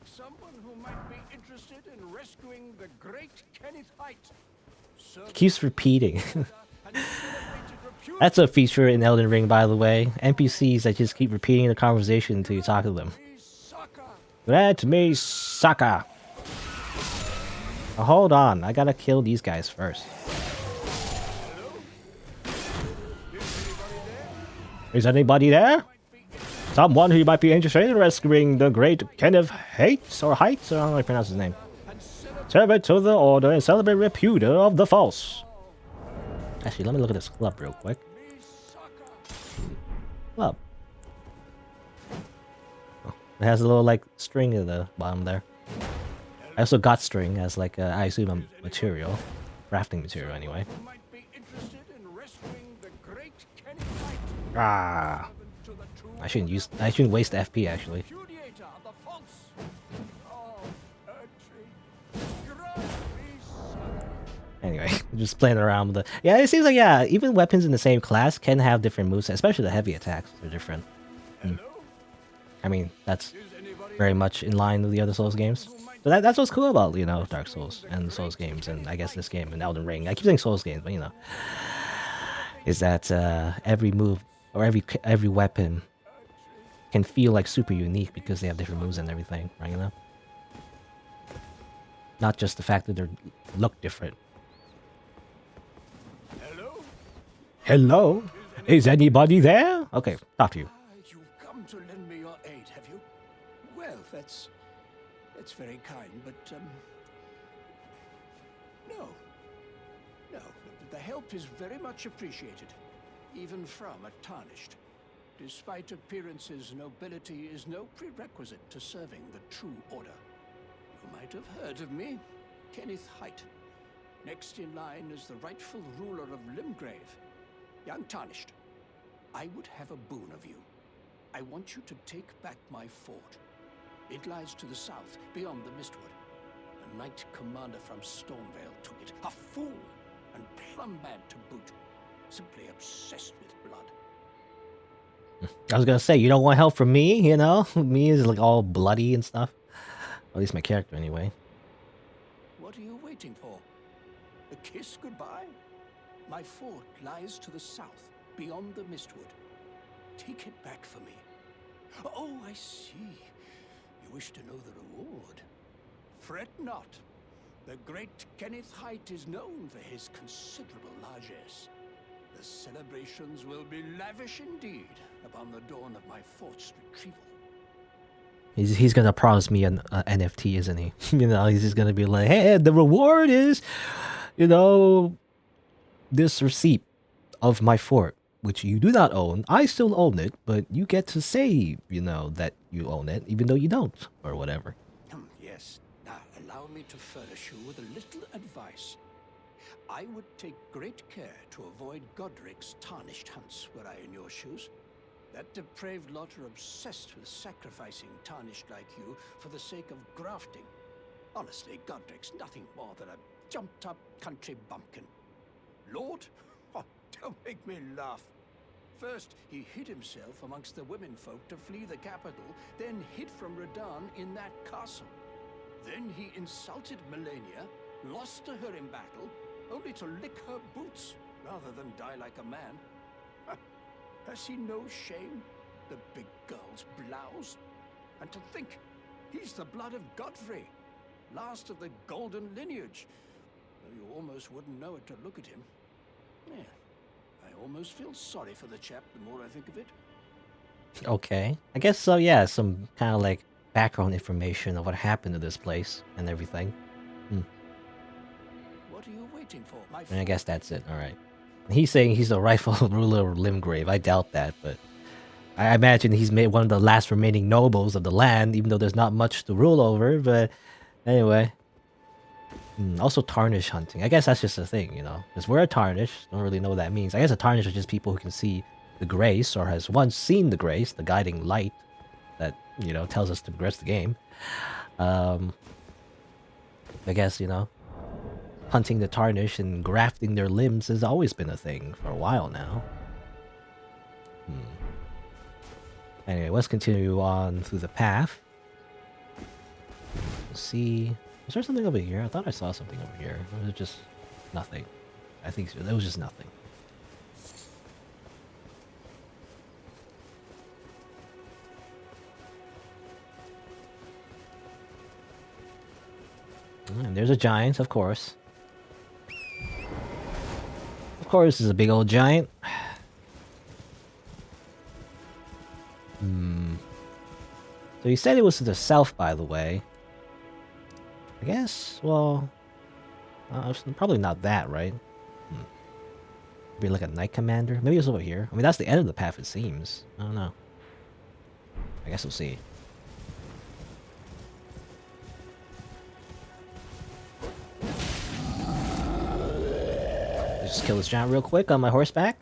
Someone who might be interested in rescuing the great Kenneth Height. It keeps repeating. That's a feature in Elden Ring, by the way. NPCs that just keep repeating the conversation until you talk to them. Let me sucker. Oh, hold on, I gotta kill these guys first. Is anybody there? Someone who might be interested in rescuing the great Kenneth Heights, or Heights, or I don't know how to pronounce his name. Serve it to the order and celebrate Reputa of the False. Actually, let me look at this club real quick. Club. Oh, it has a little like string at the bottom there. I also got string as like I assume a material, crafting material anyway. Ah, I shouldn't waste FP actually. Anyway, just playing around with the... Yeah, it seems like, yeah, even weapons in the same class can have different moves, especially the heavy attacks are different. I mean, that's very much in line with the other Souls games. But that's what's cool about, you know, Dark Souls and Souls games, and I guess this game and Elden Ring. I keep saying Souls games, but you know, is that every move or every weapon can feel like super unique because they have different moves and everything, right? You know, not just the fact that they look different. Hello? Is anybody there? Okay, talk to you. You've come to lend me your aid, have you? Well, that's very kind, but no. The help is very much appreciated, even from a Tarnished. Despite appearances, nobility is no prerequisite to serving the true order. You might have heard of me, Kenneth Height. Next in line is the rightful ruler of Limgrave. Young Tarnished, I would have a boon of you. I want you to take back my fort. It lies to the south, beyond the Mistwood. A knight commander from Stormvale took it. A fool, and plumb mad to boot. Simply obsessed with blood. I was gonna say, you don't want help from me, you know? Me is like all bloody and stuff. At least my character, anyway. What are you waiting for? A kiss goodbye? My fort lies to the south, beyond the Mistwood. Take it back for me. Oh, I see. You wish to know the reward. Fret not. The great Kenneth Height is known for his considerable largesse. The celebrations will be lavish indeed upon the dawn of my fort's retrieval. He's gonna promise me an NFT, isn't he? You know, he's just gonna be like, hey, the reward is, you know, this receipt of my fort, which you do not own. I still own it, but you get to say, you know, that you own it, even though you don't, or whatever. Yes. Now, allow me to furnish you with a little advice. I would take great care to avoid Godric's Tarnished hunts were I in your shoes. That depraved lot are obsessed with sacrificing Tarnished like you for the sake of grafting. Honestly, Godric's nothing more than a jumped-up country bumpkin. Lord? Oh, don't make me laugh. First, he hid himself amongst the womenfolk to flee the capital, then hid from Radahn in that castle. Then he insulted Melania, lost to her in battle, only to lick her boots rather than die like a man. Has he no shame, the big girl's blouse? And to think, he's the blood of Godfrey. last of the golden lineage. Though you almost wouldn't know it to look at him. Yeah, I almost feel sorry for the chap the more I think of it. Okay. I guess so, yeah, some kind of like background information of what happened to this place and everything. What are you waiting for, my And friend? I guess that's it, alright. He's saying he's the rightful ruler of Limgrave. I doubt that, but I imagine he's made one of the last remaining nobles of the land, even though there's not much to rule over, but anyway. Also tarnish hunting. I guess that's just a thing, you know? Because we're a tarnish. Don't really know what that means. I guess a tarnish are just people who can see the grace, or has once seen the grace, the guiding light that, you know, tells us to progress the game. I guess, you know, hunting the tarnish and grafting their limbs has always been a thing for a while now. Anyway, let's continue on through the path. Let's see. Was there something over here? I thought I saw something over here. Or was it just nothing? I think so. There was just nothing. And there's a giant, of course. Of course, this is a big old giant. So you said it was to the south, by the way. I guess, well... it's probably not that, right? Maybe like a knight commander? Maybe it's over here. I mean, that's the end of the path, it seems. I don't know. I guess we'll see. Let's just kill this giant real quick on my horseback.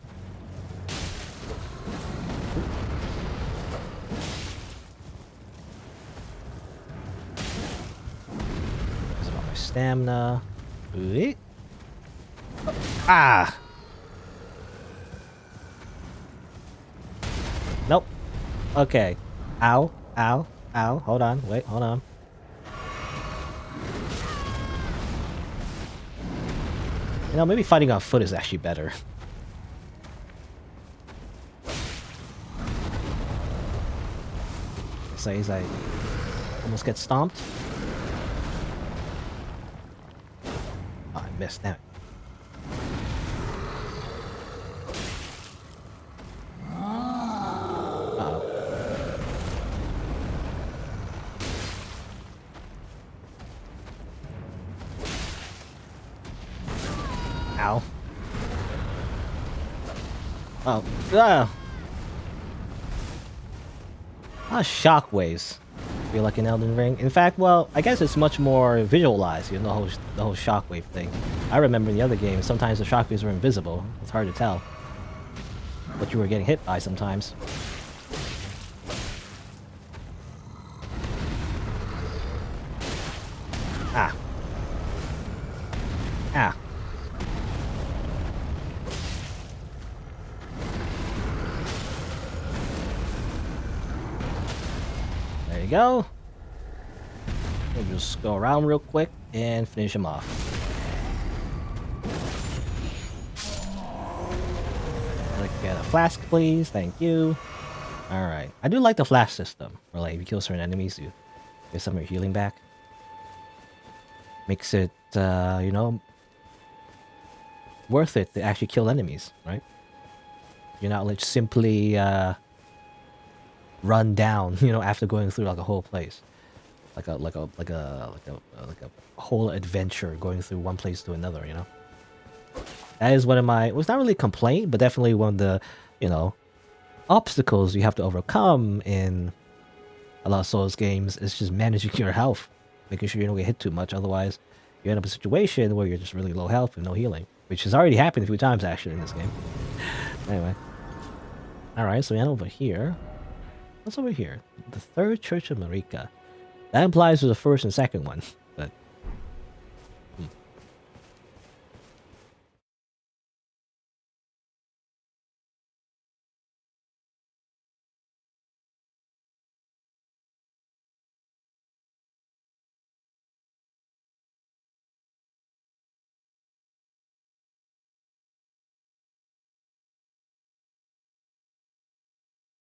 There's all my stamina. Ooh. Ah! Nope. Okay. Ow. Ow. Ow. Hold on. Wait, hold on. You know, maybe fighting on foot is actually better. Says I almost get stomped. Oh, I missed that. Ow. Oh. Ah! Shockwaves. I feel like in Elden Ring. In fact, well, I guess it's much more visualized, you know, the whole shockwave thing. I remember in the other games, sometimes the shockwaves were invisible. It's hard to tell what you were getting hit by sometimes. Ah. Ah. There you go. We'll just go around real quick and finish him off. Let's get a flask, please. Thank you. Alright. I do like the flask system. Where, like, if you kill certain enemies, you get some of your healing back. Makes it, you know, worth it to actually kill enemies, right? You're not, like, simply, run down, you know, after going through like a whole place, like a whole adventure going through one place to another, you know. That is one of my, well, it's not really a complaint, but definitely one of the, you know, obstacles you have to overcome in a lot of Souls games is just managing your health, making sure you don't get hit too much. Otherwise, you end up in a situation where you're just really low health and no healing, which has already happened a few times actually in this game. Anyway, all right, so we end over here. What's over here? The third Church of Marika. That implies to the first and second one.